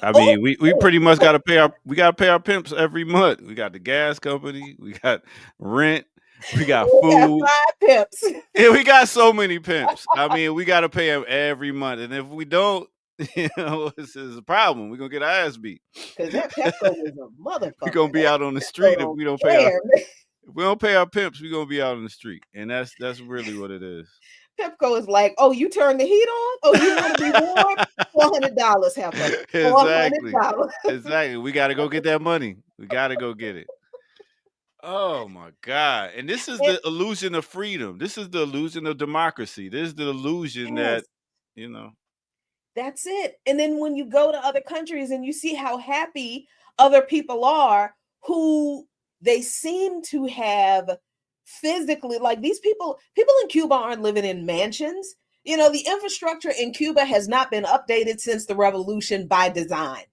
I Oh, mean, we oh, pretty much oh, gotta pay our pimps every month. We got the gas company, we got rent, we got we got food. 5 pimps Yeah, we got so many pimps. I mean, we gotta pay them every month, and if we don't, this is a problem. We're gonna get our ass beat. because that Pepco is a We're motherfucker. gonna be That out on the Pepco street don't care. if we don't pay our pimps. We're gonna be out on the street, and that's really what it is. Pepco is like, oh, you turn the heat on? Oh, you want to be warm? $400 heifer. four hundred Exactly, dollars. exactly. We gotta go get that money. We gotta go get it. Oh my God. And this is And the illusion of freedom. This is the illusion of democracy. This is the illusion that, yes, you know, that's it. And then when you go to other countries and you see how happy other people are, who they seem to have physically, like these people in Cuba aren't living in mansions. You know, the infrastructure in Cuba has not been updated since the revolution by design,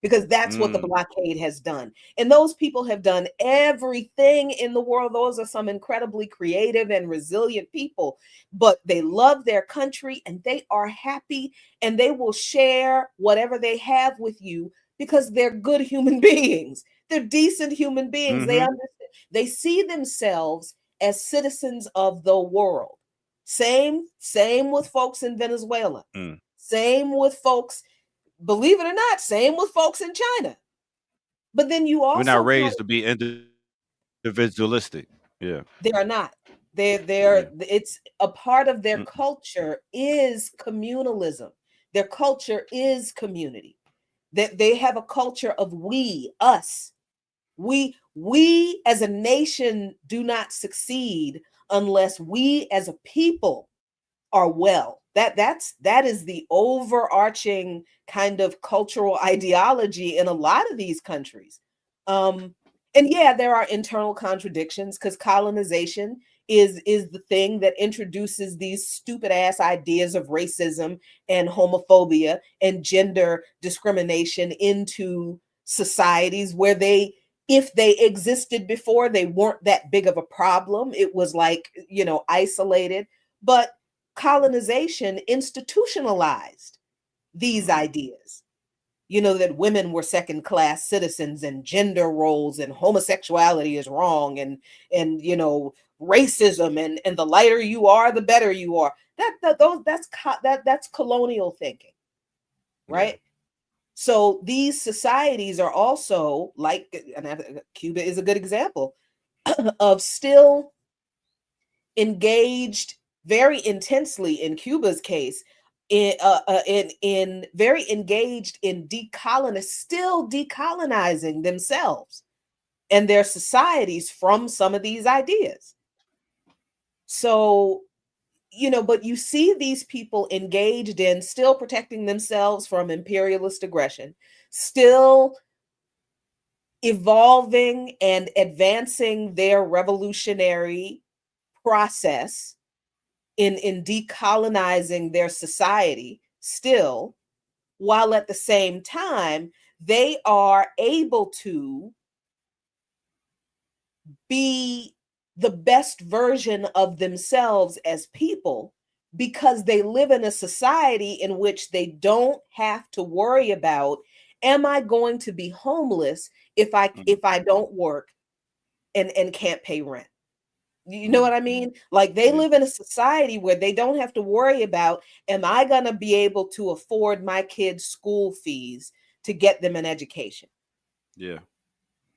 because that's what the blockade has done. And those people have done everything in the world. Those are some incredibly creative and resilient people, but they love their country and they are happy, and they will share whatever they have with you because they're good human beings. They're decent human beings. They understand. They see themselves as citizens of the world. Same with folks in Venezuela. Same with folks, believe it or not, same with folks in China. But then you We're also not raised to be individualistic. Yeah. they are not. It's a part of their culture is communalism. Their culture is community. That they have a culture of we, us. We as a nation do not succeed unless we as a people are well. That is the overarching kind of cultural ideology in a lot of these countries. And yeah, there are internal contradictions because colonization is the thing that introduces these stupid ass ideas of racism and homophobia and gender discrimination into societies where they, if they existed before, they weren't that big of a problem. It was like, you know, isolated. But colonization institutionalized these ideas, you know, that women were second class citizens and gender roles and homosexuality is wrong, and you know, racism, and the lighter you are the better you are. That's colonial thinking, right? So these societies are also like, and Cuba is a good example of still engaged very intensely in Cuba's case, in very engaged in still decolonizing themselves and their societies from some of these ideas. So, you know, but you see these people engaged in still protecting themselves from imperialist aggression, still evolving and advancing their revolutionary process in decolonizing their society still, while at the same time they are able to be the best version of themselves as people, because they live in a society in which they don't have to worry about, am I going to be homeless if I don't work and can't pay rent? You know what I mean? Like they live in a society where they don't have to worry about, am I going to be able to afford my kids' school fees to get them an education? Yeah.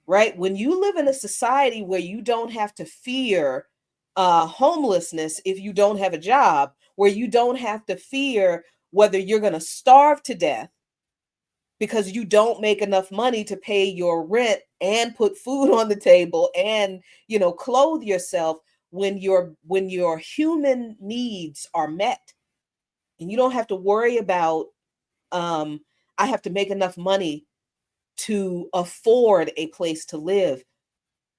Right? When you live in a society where you don't have to fear homelessness if you don't have a job, where you don't have to fear whether you're going to starve to death because you don't make enough money to pay your rent and put food on the table and, you know, clothe yourself, when your human needs are met, and you don't have to worry about, I have to make enough money to afford a place to live.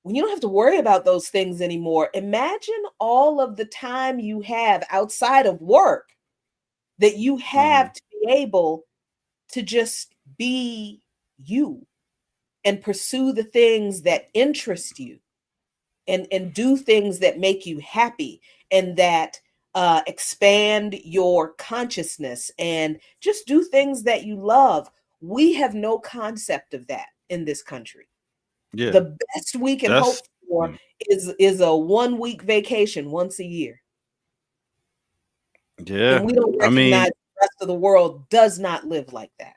When you don't have to worry about those things anymore, imagine all of the time you have outside of work that you have to be able to just be you and pursue the things that interest you, and do things that make you happy, and that expand your consciousness, and just do things that you love. We have no concept of that in this country. Yeah. The best we can That's hope for is a 1 week vacation once a year. yeah. And we don't I recognize mean, the rest of the world does not live like that.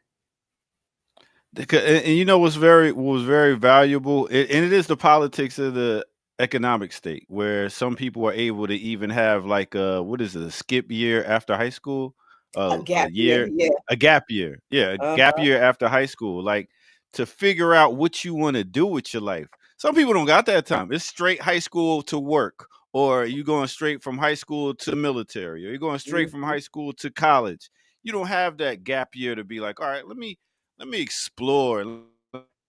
and you know what was very valuable, and it is the politics of the economic state, where some people are able to even have like what is it, a skip year after high school, A a gap year, year, yeah. a gap year, yeah, a gap Uh-huh. year after high school, like to figure out what you want to do with your life. Some people don't got that time. It's straight high school to work, or you going straight from high school to military, or you're going straight from Mhm. high school to college. You don't have that gap year to be like, all right, let me explore.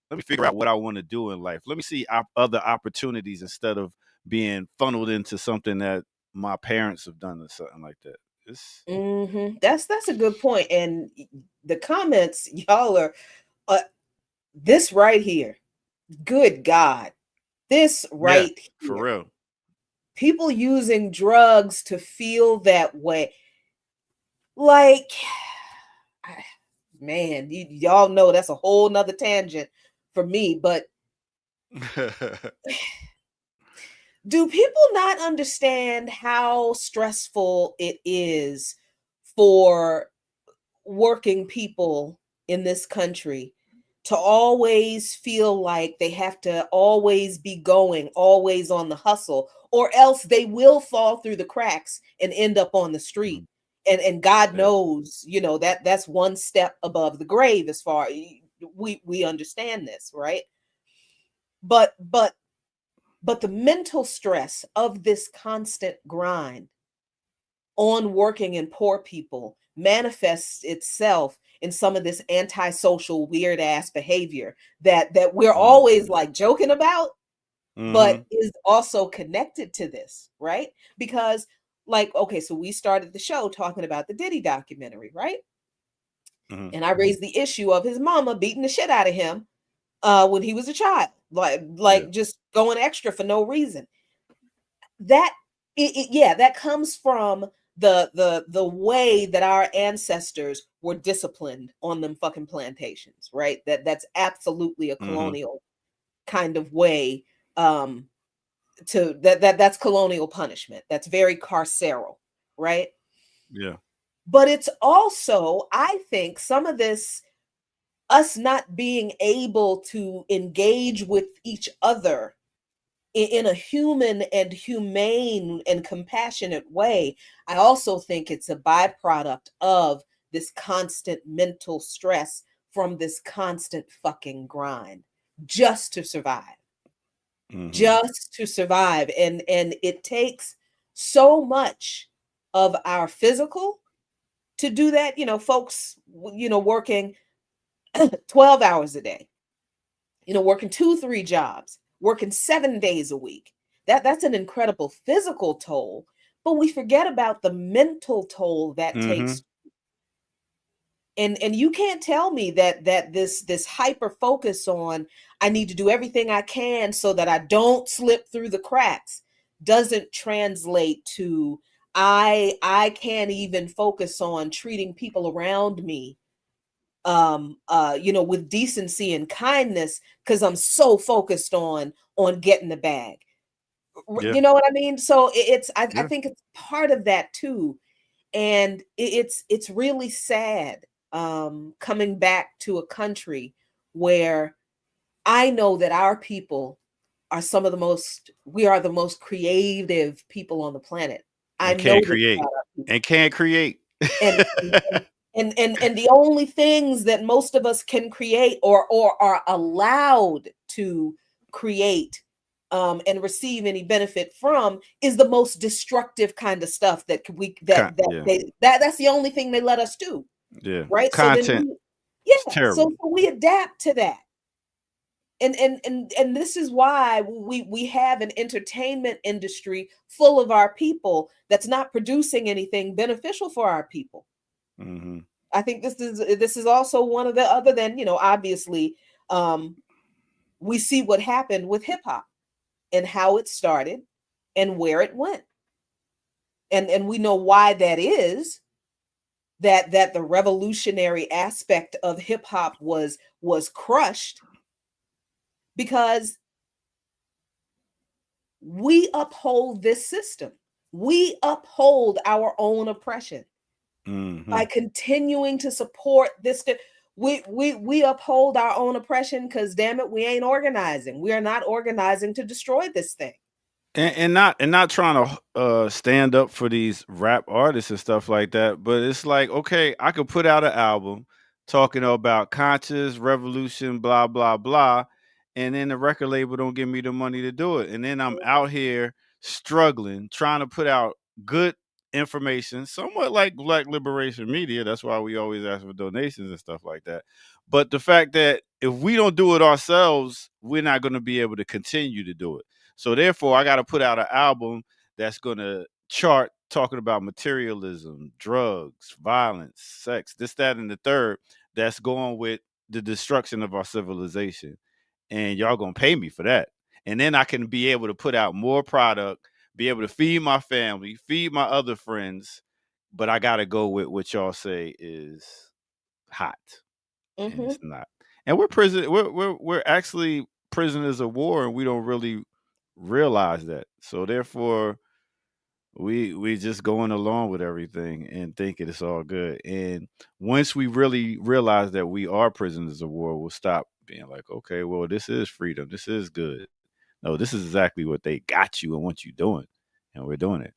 let me figure out what I want to do in life. Let me see other opportunities instead of being funneled into something that my parents have done or something like that. It's That's a good point. And the comments, y'all are this right here. Good God, this yeah, right for here. real. People using drugs to feel that way. Like, man, y'all know that's a whole nother tangent for me. But do people not understand how stressful it is for working people in this country to always feel like they have to always be going, always on the hustle, or else they will fall through the cracks and end up on the street? And God Yeah. knows, you know, that's one step above the grave as far we understand this, right? But the mental stress of this constant grind on working and poor people manifests itself in some of this antisocial weird ass behavior that we're always like joking about, but is also connected to this, right? Because like, okay, so we started the show talking about the Diddy documentary, right? And I raised the issue of his mama beating the shit out of him when he was a child, like just going extra for no reason. That yeah, that comes from the way that our ancestors were disciplined on them fucking plantations, right? That's absolutely a colonial kind of way to that's colonial punishment. That's very carceral, right? Yeah. But it's also, I think, some of this, us not being able to engage with each other in a human and humane and compassionate way. I also think it's a byproduct of this constant mental stress from this constant fucking grind just to survive. Just to survive. And it takes so much of our physical to do that. You know, folks, you know, working 12 hours a day, you know, working 2, 3 jobs, working 7 days a week. That's an incredible physical toll, but we forget about the mental toll that takes. And you can't tell me that this hyper focus on I need to do everything I can so that I don't slip through the cracks doesn't translate to I can't even focus on treating people around me you know, with decency and kindness because I'm so focused on getting the bag. Yeah. You know what I mean? So I Yeah. think it's part of that too. And it's really sad coming back to a country where I know that our people are some of the most, we are the most creative people on the planet. I And know can't this create. about our people. And can't create. And and the only things that most of us can create or are allowed to create and receive any benefit from is the most destructive kind of stuff that we Yeah. that's the only thing they let us do, Yeah. right? So then Content. It's yeah, terrible. so we adapt to that. And this is why we have an entertainment industry full of our people that's not producing anything beneficial for our people. I think this is also one of the, other than, you know, obviously we see what happened with hip hop and how it started and where it went. And we know why that is, that the revolutionary aspect of hip hop was crushed because we uphold this system. We uphold our own oppression by continuing to support this. We uphold our own oppression because damn it, we ain't organizing. We are not organizing to destroy this thing. And not trying to stand up for these rap artists and stuff like that, but it's like, okay, I could put out an album talking about conscious revolution, blah blah blah, and then the record label don't give me the money to do it, and then I'm out here struggling trying to put out good information, somewhat like Black Liberation Media. That's why we always ask for donations and stuff like that. But the fact that if we don't do it ourselves, we're not going to be able to continue to do it. So therefore, I got to put out an album that's going to chart talking about materialism, drugs, violence, sex, this, that, and the third. That's going with the destruction of our civilization, and y'all gonna pay me for that. And then I can be able to put out more product, be able to feed my family, feed my other friends. But I gotta go with what y'all say is hot, and Mm-hmm. it's not. And we're actually prisoners of war, and we don't really realize that. So therefore, we just going along with everything and thinking it's all good. And once we really realize that we are prisoners of war, we'll stop being like, okay, well, this is freedom, this is good. No, this is exactly what they got you and what you doing, and we're doing it.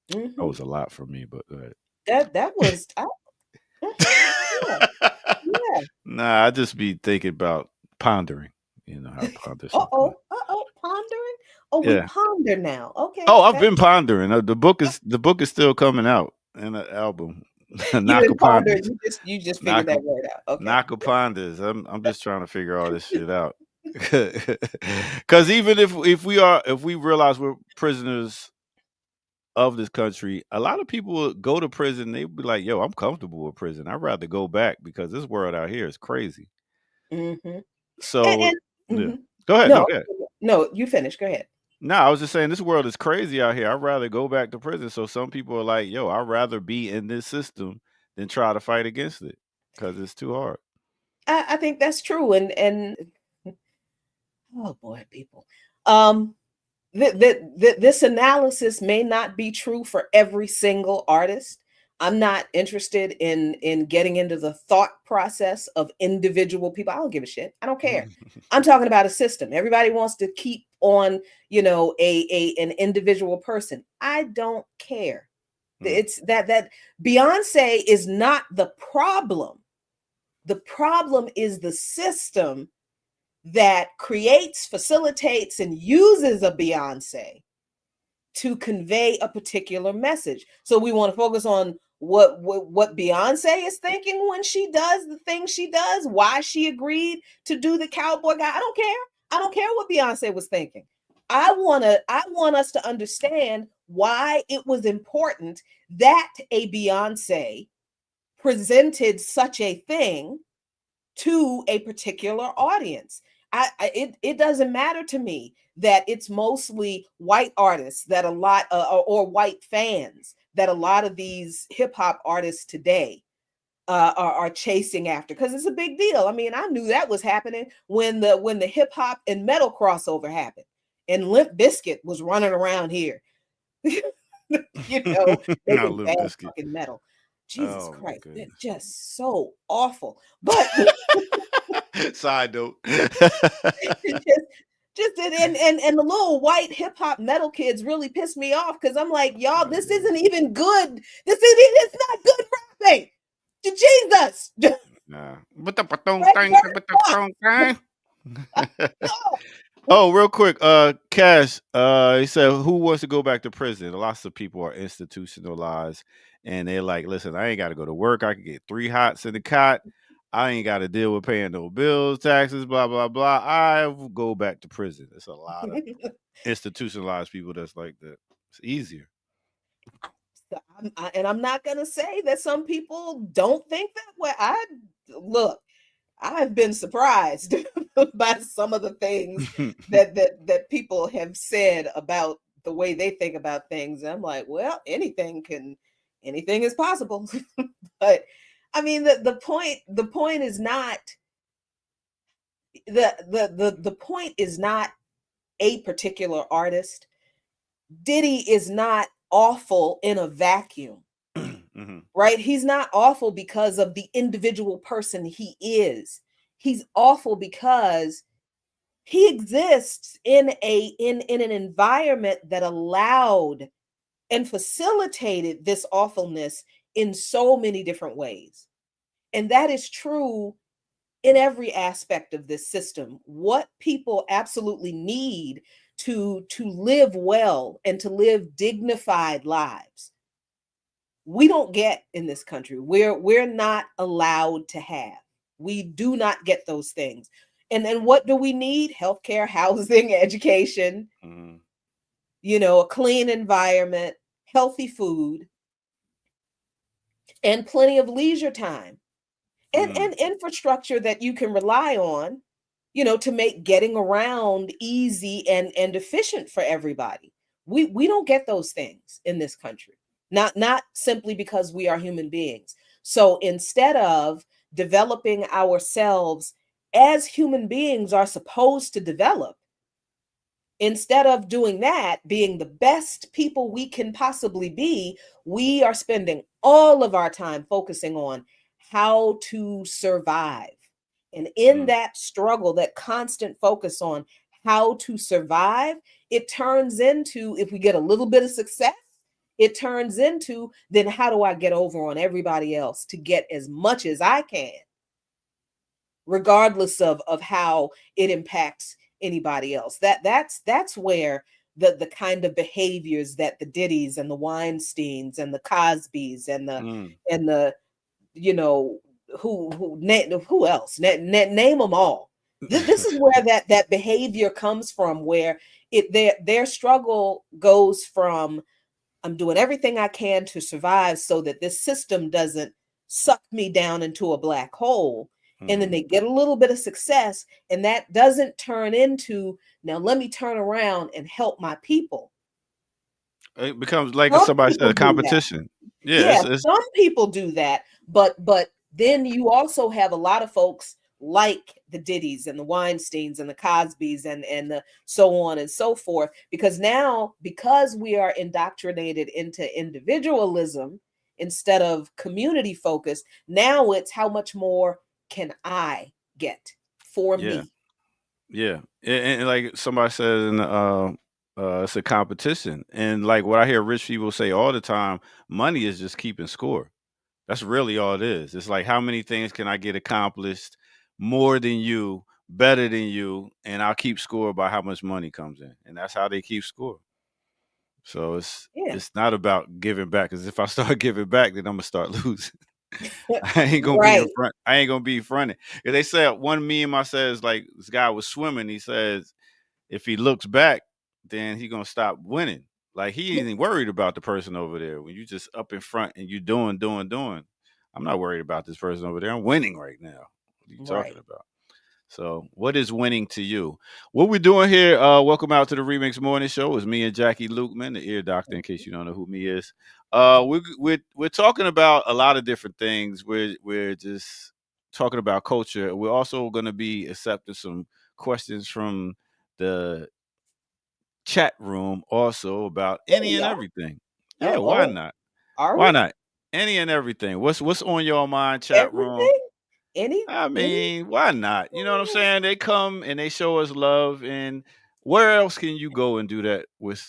That Mm-hmm. was a lot for me, but go That was yeah, ahead. yeah. Nah, I just be thinking about pondering. You know how to ponder something. Pondering. Oh, we Yeah. ponder now. Okay, Oh, I've okay. been pondering. The book is still coming out in the album. You Knock didn't upon ponder. this. You just figured Knock that word out. Okay. Nakaponders. I'm just trying to figure all this shit out. Because even if we realize we're prisoners of this country, a lot of people will go to prison. They be like, "Yo, I'm comfortable with prison. I'd rather go back because this world out here is crazy." Mm-hmm. So And yeah, mhm. go ahead. No, No, go ahead. no, you finish. Go ahead. No, I was just saying this world is crazy out here. I'd rather go back to prison. So some people are like, "Yo, I'd rather be in this system than try to fight against it because it's too hard." I think that's true. And oh boy, people. Um, this analysis may not be true for every single artist. I'm not interested in getting into the thought process of individual people. I don't give a shit. I don't care. I'm talking about a system. Everybody wants to keep on, a an individual person. I don't care. It's that Beyonce is not the problem. The problem is the system that creates, facilitates, and uses a Beyonce to convey a particular message. So we want to focus on what Beyonce is thinking when she does the things she does, why she agreed to do the cowboy guy. I don't care. I don't care what Beyonce was thinking. I want us to understand why it was important that a Beyonce presented such a thing to a particular audience. It doesn't matter to me that it's mostly white artists that a lot or white fans that a lot of these hip hop artists today are chasing after, because it's a big deal. I mean, I knew that was happening when the hip hop and metal crossover happened, and Limp Bizkit was running around here, Not making Limp bad Bizkit. fucking metal. Jesus Oh my Christ, they're goodness. just so awful. But Side note. just and the little white hip hop metal kids really pissed me off, because I'm like, y'all, Oh, this yeah. isn't even good. It's not good rapping. Jesus. Nah. But the patong Right, tang, right, but the patong tang. no. Oh, real quick, Cash, he said, who wants to go back to prison? Lots of people are institutionalized, and they're like, listen, I ain't got to go to work. I can get 3 hots in the cot. I ain't got to deal with paying no bills, taxes, blah, blah, blah. I will go back to prison. There's a lot of institutionalized people that's like that. It's easier. And I'm not gonna say that some people don't think that way. Look, I've been surprised by some of the things that people have said about the way they think about things. And I'm like, well, anything is possible. But I mean, the point is not the point is not a particular artist. Diddy is not awful in a vacuum, Mhm. right? He's not awful because of the individual person he is. He's awful because he exists in an environment that allowed and facilitated this awfulness in so many different ways. And that is true in every aspect of this system. What people absolutely need to live well and to live dignified lives, we don't get in this country. We're not allowed to have. We do not get those things. And then what do we need? Healthcare, housing, education, Mhm. a clean environment, healthy food, and plenty of leisure time. And infrastructure that you can rely on, to make getting around easy and efficient for everybody. We don't get those things in this country. Not simply because we are human beings. So instead of developing ourselves as human beings are supposed to develop, instead of doing that, being the best people we can possibly be, we are spending all of our time focusing on how to survive. And in that struggle, that constant focus on how to survive, it turns into, if we get a little bit of success, it turns into, then how do I get over on everybody else to get as much as I can, regardless of how it impacts anybody else. That's where the kind of behaviors that the Diddy's and the Weinsteins and the Cosbys and the who else, name them all. This is where that behavior comes from, where their struggle goes from, I'm doing everything I can to survive so that this system doesn't suck me down into a black hole. And then they get a little bit of success, and that doesn't turn into, now let me turn around and help my people. It becomes like Some somebody said, people a do that. competition. Yeah, Yeah, it's some people do that, but then you also have a lot of folks like the Diddy's and the Weinsteins and the Cosbys and the so on and so forth, because we are indoctrinated into individualism instead of community focused, now it's how much more can I get for yeah, me? yeah. And like somebody said in the it's a competition. And like what I hear rich people say all the time, money is just keeping score. That's really all it is. It's like how many things can I get accomplished more than you, better than you, and I'll keep score by how much money comes in. And that's how they keep score. So Yeah. it's not about giving back, because if I start giving back, then I'm gonna start losing. I ain't gonna be in Right. front. I ain't gonna be fronting. If they said one meme, I says like this guy was swimming. He says if he looks back, then he gonna stop winning. Like he ain't worried about the person over there. When you just up in front and you doing. I'm not worried about this person over there. I'm winning right now. What are you talking Right. about? So, what is winning to you? What we're doing here, welcome out to the Remix Morning Show. It's me and Jackie Lukeman, the ear doctor, in case you don't know who me is. We're talking about a lot of different things. We're just talking about culture. We're also going to be accepting some questions from the chat room also about Oh, any and yeah. everything. Yeah, why Oh, not? are Why we? not? Any and everything. What's on your mind, chat room? Everything? I Any? mean, why not? You know what I'm saying? They come and they show us love, and where else can you go and do that with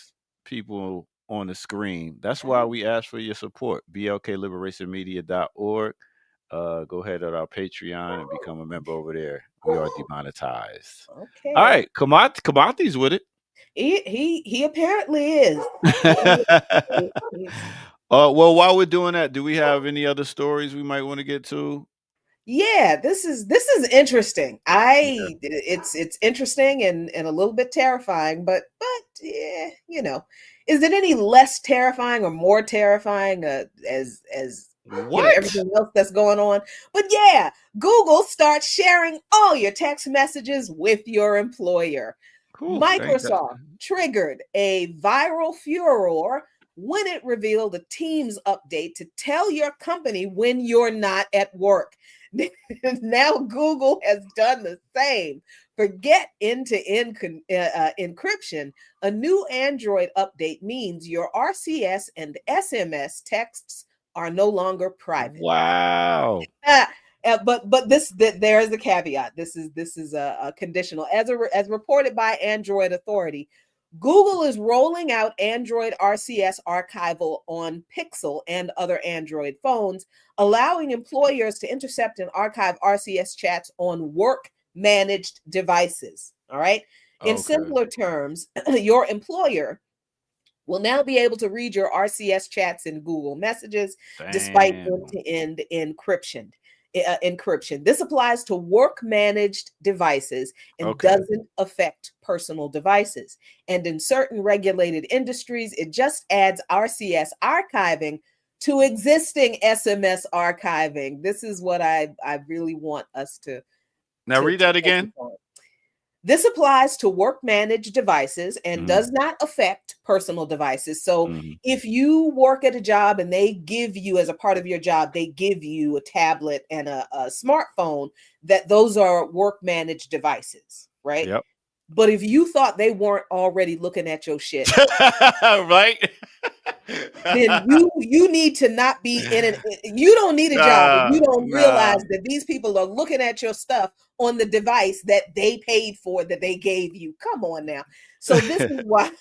people on the screen? That's why we ask for your support. blkliberationmedia.org. Go ahead to our Patreon and become a member over there. We are demonetized. All Okay. right, Kamati's with it. He apparently is. He's- Well, while we're doing that, do we have any other stories we might want to get to? Yeah, this is interesting. It's interesting and a little bit terrifying, but yeah, is it any less terrifying or more terrifying as What? everything else that's going on? But yeah, Google starts sharing all your text messages with your employer. Cool. Thank God. Microsoft triggered a viral furor when it revealed a Teams update to tell your company when you're not at work. Now Google has done the same. Forget end-to-end encryption. A new Android update means your RCS and SMS texts are no longer private. Wow. But there is a caveat. This is a conditional. As reported by Android Authority, Google is rolling out Android RCS archival on Pixel and other Android phones, allowing employers to intercept and archive RCS chats on work managed devices. All right. In Okay. simpler terms, your employer will now be able to read your RCS chats in Google Messages despite Damn. end-to-end encryption. This applies to work-managed devices and Okay. doesn't affect personal devices. And in certain regulated industries, it just adds RCS archiving to existing SMS archiving. This is what I really want us to Now read that again. focus on. This applies to work-managed devices and does not affect personal devices. So if you work at a job and they give you, as a part of your job, they give you a tablet and a smartphone, that those are work-managed devices, right? Yep. But if you thought they weren't already looking at your shit, right? then you need to not be in it. You don't need a job if you don't realize that these people are looking at your stuff on the device that they paid for, that they gave you. Come on now. So this is why.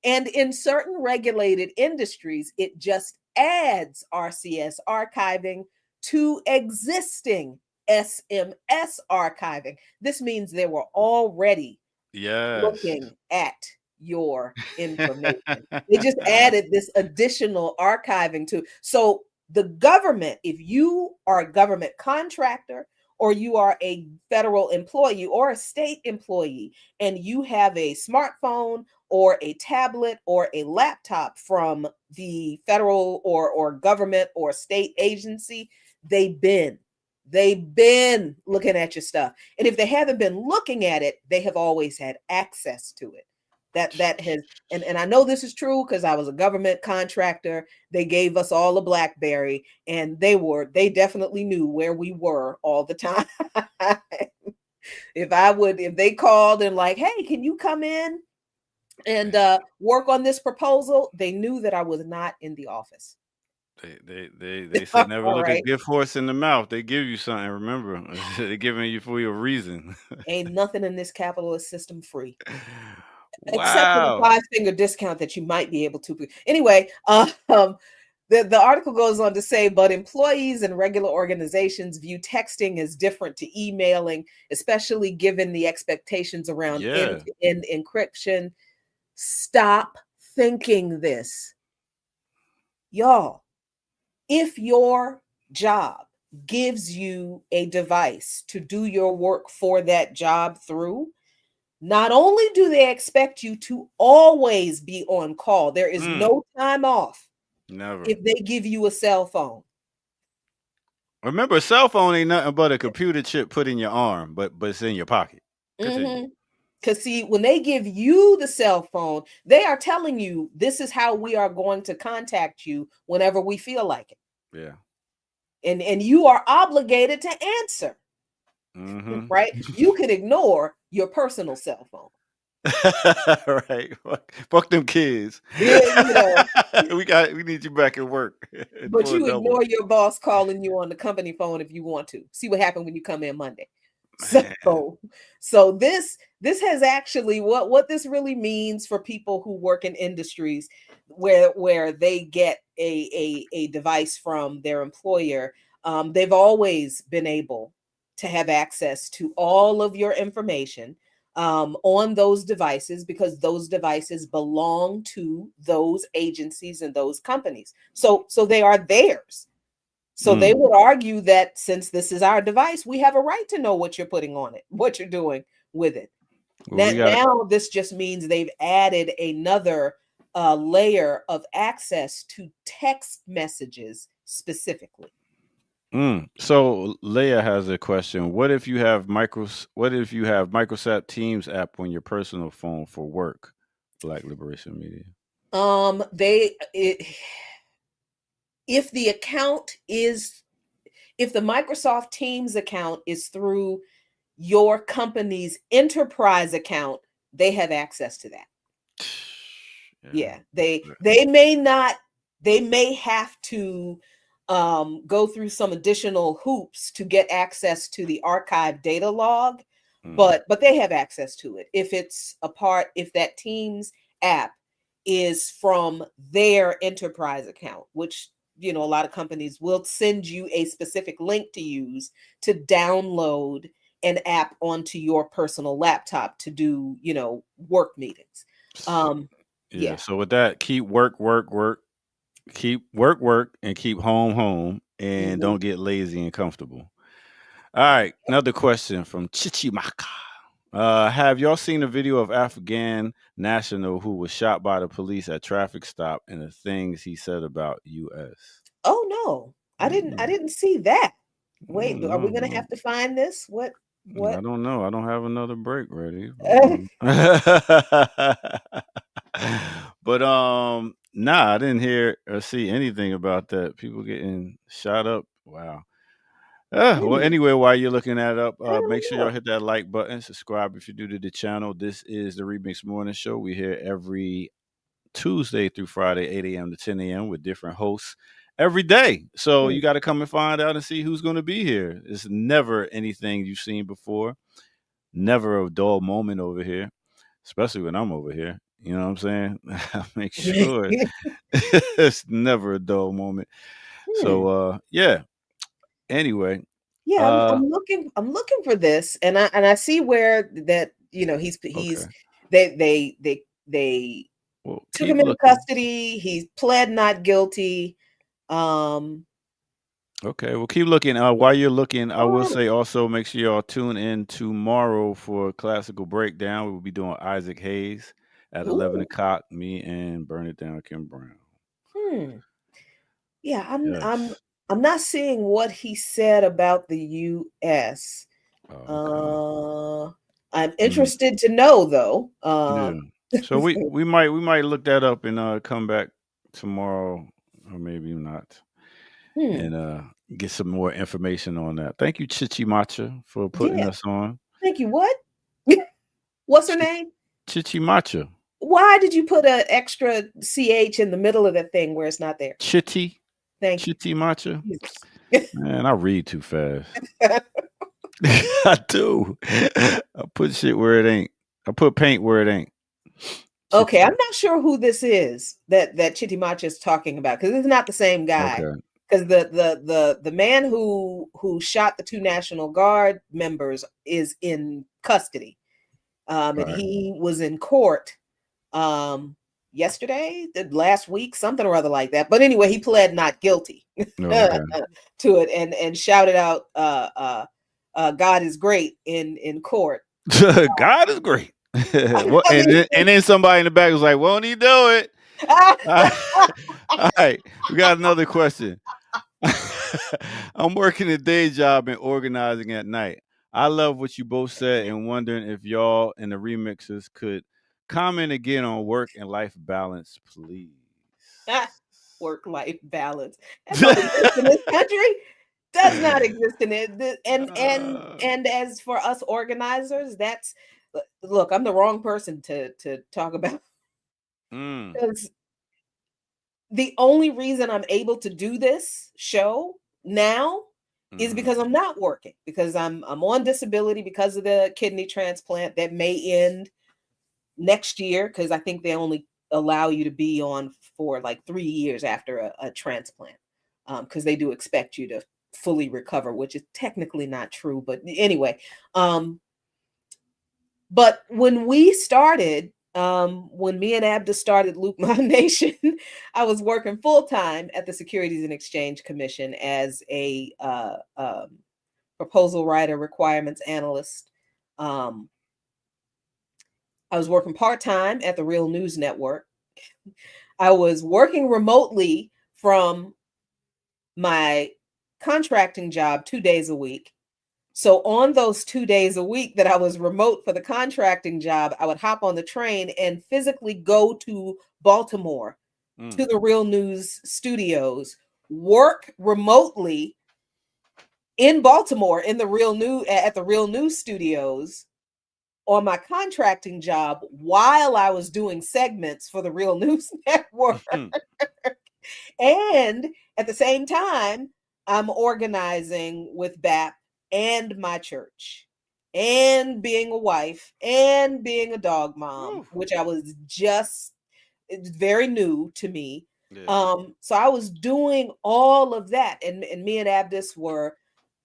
And in certain regulated industries, it just adds RCS archiving to existing SMS archiving. This means they were already looking at your information. They just added this additional archiving to. So the government, if you are a government contractor or you are a federal employee or a state employee and you have a smartphone or a tablet or a laptop from the federal or government or state agency, they've been looking at your stuff. And if they haven't been looking at it, they have always had access to it. That has, and I know this is true because I was a government contractor. They gave us all a BlackBerry, and they definitely knew where we were all the time. If they called and like, hey, can you come in and work on this proposal? They knew that I was not in the office. They said never look a gift horse in the mouth. They give you something. Remember, they're giving you for your reason. Ain't nothing in this capitalist system free. Except for the 5-finger discount that you might be able to. Anyway, the article goes on to say, but employees in regular organizations view texting as different to emailing, especially given the expectations around end-to-end encryption. Stop thinking this. Y'all, if your job gives you a device to do your work for that job through, not only do they expect you to always be on call, there is no time off. Never. If they give you a cell phone. Remember, a cell phone ain't nothing but a computer chip put in your arm, but it's in your pocket. Because see, when they give you the cell phone, they are telling you this is how we are going to contact you whenever we feel like it. Yeah. And you are obligated to answer. Right? You can ignore your personal cell phone. Right. Fuck them kids. Yeah, you know. we need you back at work. But you ignore your boss calling you on the company phone if you want to. See what happened when you come in Monday. So this has actually what this really means for people who work in industries where they get a device from their employer. They've always been able to have access to all of your information on those devices because those devices belong to those agencies and those companies. So they are theirs. So they would argue that since this is our device, we have a right to know what you're putting on it, what you're doing with it. Well, now this just means they've added another layer of access to text messages specifically. So Leia has a question. What if you have Microsoft Teams app on your personal phone for work? Black Liberation Media. If the Microsoft Teams account is through your company's enterprise account, they have access to that. Yeah, they may have to go through some additional hoops to get access to the archive data log, but they have access to it. If that Teams app is from their enterprise account, which a lot of companies will send you a specific link to use to download an app onto your personal laptop to do, work meetings. Yeah. So with that, keep work, keep work, and keep home, and Mhm. don't get lazy and comfortable. All right, another question from Chichimaka. Have y'all seen a video of Afghan national who was shot by the police at traffic stop and the things he said about U.S.? Oh no, I didn't. I Mm, didn't see that. Wait, are we gonna no. have to find this? What? I What? don't know. I don't have another break ready. Uh, But nah, I didn't hear or see anything about that. People getting shot up. Wow. Well, hmm, anyway, while you're looking that up, I make don't sure y'all know. hit that like button, subscribe if you're new to the channel. This is the Remix Morning Show. We here every Tuesday through Friday, 8 a.m. to 10 a.m. with different hosts every day. So Hmm. you got to come and find out and see who's going to be here. It's never anything you've seen before. Never a dull moment over here, especially when I'm over here. You know what I'm saying? I make sure it's never a dull moment. Hmm. So yeah. Anyway, Yeah, uh I'm looking. I'm looking for this, and I see where that okay. he's they Well, took him keep into looking. custody. He pled not guilty. Um, Okay, well, keep looking. While you're looking, I will oh, say also make sure y'all tune in tomorrow for Classical Breakdown. We will be doing Isaac Hayes at 11 ooh, o'clock. Me and Burn It Down Kim Brown. hmm. Yeah, Yes. I'm not seeing what he said about the U.S. Oh, okay. Uh, I'm Mm, interested to know though. yeah. So we might look that up and come back tomorrow, or maybe not, hmm. and get some more information on that. Thank you, Chichi Matcha, for putting Yeah. us on. Thank you. What? What's her name? Chichi Matcha. Why did you put an extra ch in the middle of that thing where it's not there? Chitty. Thank you. Chitty Matcha. Jesus. Man, I read too fast. I do. I put shit where it ain't. I put paint where it ain't. Okay, Chitty. I'm not sure who this is that Chitimacha is talking about because it's not the same guy. Okay. Because the man who shot the two National Guard members is in custody, All and right. he was in court yesterday, last week, something or other like that. But anyway, he pled not guilty No, to okay. it and shouted out, "God is great" in court. God is great. Well, I and mean, then somebody in the back was like, "Won't he do it?" All all right. We got another question. I'm working a day job and organizing at night. I love what you both said and wondering if y'all and the remixers could comment again on work and life balance, please. work-life balance. That don't exist in this country. Does not exist in it. Uh, And as for us organizers, that's look, I'm the wrong person to talk about mm, because the only reason I'm able to do this show now is mhm, because I'm not working, because I'm on disability because of the kidney transplant that may end next year because I think they only allow you to be on for like 3 years after a transplant because they do expect you to fully recover, which is technically not true. But anyway, but when we started, when me and Abda started Luke My Nation, I was working full time at the Securities and Exchange Commission as a proposal writer, requirements analyst. Um, I was working part time at the Real News Network. I was working remotely from my contracting job 2 days a week. So on those 2 days a week that I was remote for the contracting job, I would hop on the train and physically go to Baltimore to mm, the Real News studios, work remotely in Baltimore in the Real News at the Real News studios on my contracting job while I was doing segments for the Real News Network. mhm, And at the same time, I'm organizing with BAP and my church and being a wife and being a dog mom, whew, which I was just it's very new to me. yeah. So I was doing all of that, and me and Abdus were,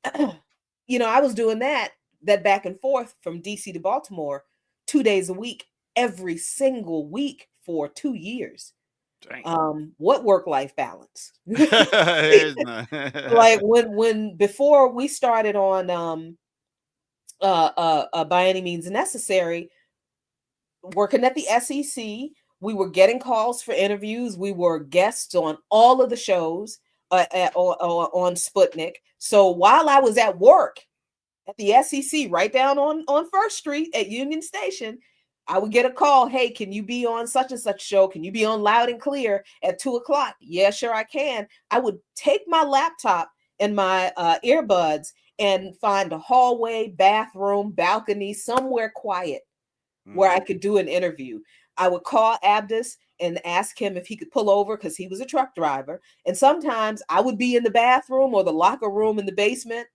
I was doing that back and forth from DC to Baltimore 2 days a week, every single week for 2 years. Dang. What work-life balance? There's none. Like when before we started on by any means necessary, working at the SEC, we were getting calls for interviews. We were guests on all of the shows on Sputnik. So while I was at work at the SEC, right down on First Street at Union Station, I would get a call. Hey, can you be on such and such show? Can you be on Loud and Clear at 2:00? Yeah, sure I can. I would take my laptop and my earbuds and find a hallway, bathroom, balcony, somewhere quiet where I could do an interview. I would call Abdus and ask him if he could pull over because he was a truck driver. And sometimes I would be in the bathroom or the locker room in the basement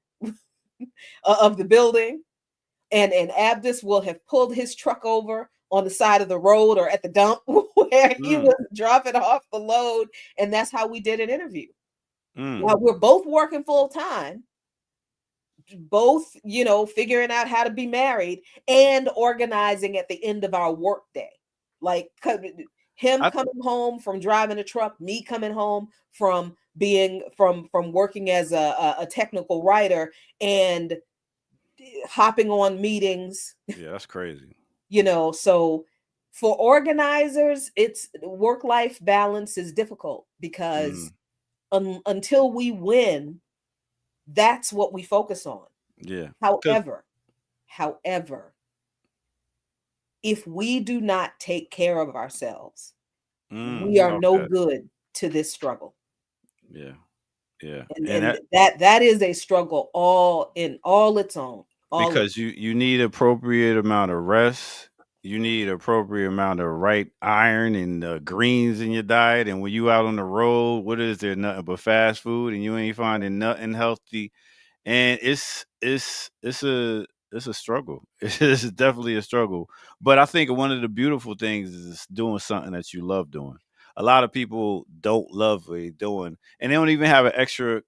of the building. And Abdus will have pulled his truck over on the side of the road or at the dump where he was dropping off the load. And that's how we did an interview. While we're both working full time, both, figuring out how to be married and organizing at the end of our work day. Like him coming home from driving a truck, me coming home from working as a technical writer and hopping on meetings. Yeah, that's crazy. So for organizers, it's work-life balance is difficult because until we win, that's what we focus on. Yeah. However, if we do not take care of ourselves, we are no good to this struggle. Yeah. Yeah. And that is a struggle all its own. Because you need appropriate amount of rest. You need appropriate amount of right iron and greens in your diet. And when you out on the road, what is there? Nothing but fast food, and you ain't finding nothing healthy. And it's a struggle. It's definitely a struggle. But I think one of the beautiful things is doing something that you love doing. A lot of people don't love what they're doing, and they don't even have an extra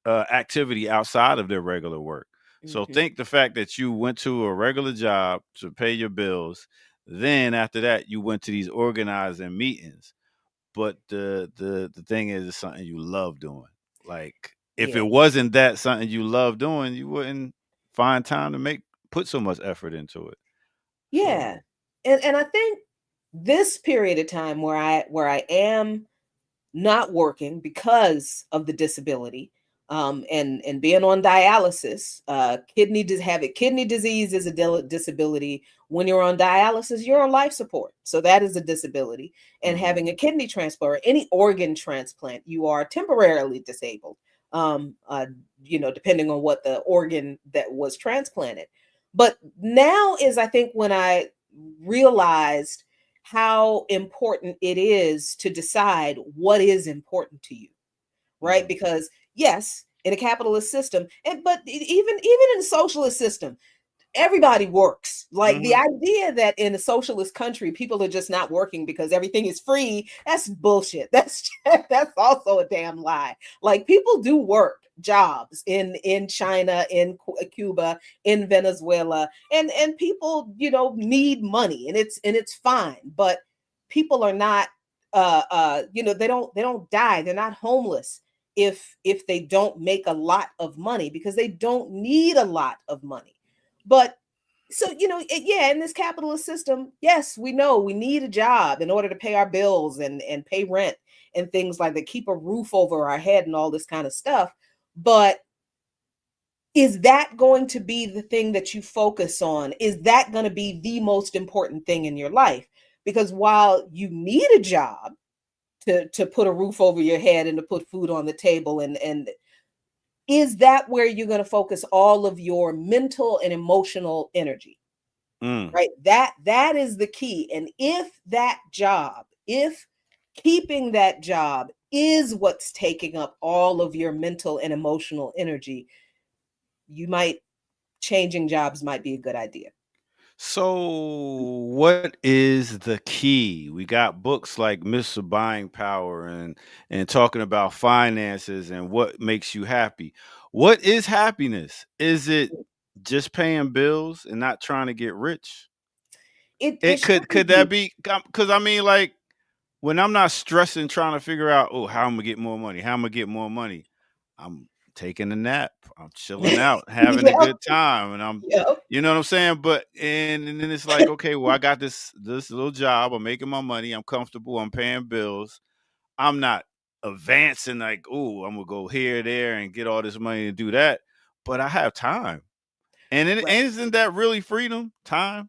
activity outside of their regular work. So think the fact that you went to a regular job to pay your bills, then after that you went to these organizing meetings. But the thing is, it's something you love doing. Like if it wasn't that something you love doing, you wouldn't find time to put so much effort into it. Yeah. And I think this period of time where I am not working because of the disability, and being on dialysis, kidney disease is a disability. When you're on dialysis, you're on life support, so that is a disability. And having a kidney transplant or any organ transplant, you are temporarily disabled, depending on what the organ that was transplanted. But now is, I think, when I realized how important it is to decide what is important to you, right? Because yes, in a capitalist system, but even in a socialist system, everybody works. Like the idea that in a socialist country people are just not working because everything is free, that's bullshit. That's also a damn lie. Like people do work jobs in China, in Cuba, in Venezuela, and people need money, and it's fine. But people are not they don't die. They're not homeless if they don't make a lot of money, because they don't need a lot of money. But so, in this capitalist system, yes, we know we need a job in order to pay our bills and pay rent and things like that, keep a roof over our head and all this kind of stuff. But is that going to be the thing that you focus on? Is that going to be the most important thing in your life? Because while you need a job to put a roof over your head and to put food on the table, and is that where you're going to focus all of your mental and emotional energy? Right? That is the key. And if keeping that job is what's taking up all of your mental and emotional energy, changing jobs might be a good idea. So what is the key? We got books like Mr. Buying Power and talking about finances and what makes you happy. What is happiness? Is it just paying bills and not trying to get rich? it could shouldn't that be. be? Because I mean, like when I'm not stressing trying to figure out, oh, how I'm gonna get more money, how I'm gonna get more money, I'm taking a nap, I'm chilling out, having a Yep, good time, and yep. you know what I'm saying. But and then it's like, okay, well, I got this little job, I'm making my money, I'm comfortable, I'm paying bills, I'm not advancing like, oh, I'm gonna go here, there, and get all this money and do that, but I have time, Right. and isn't that really freedom? Time.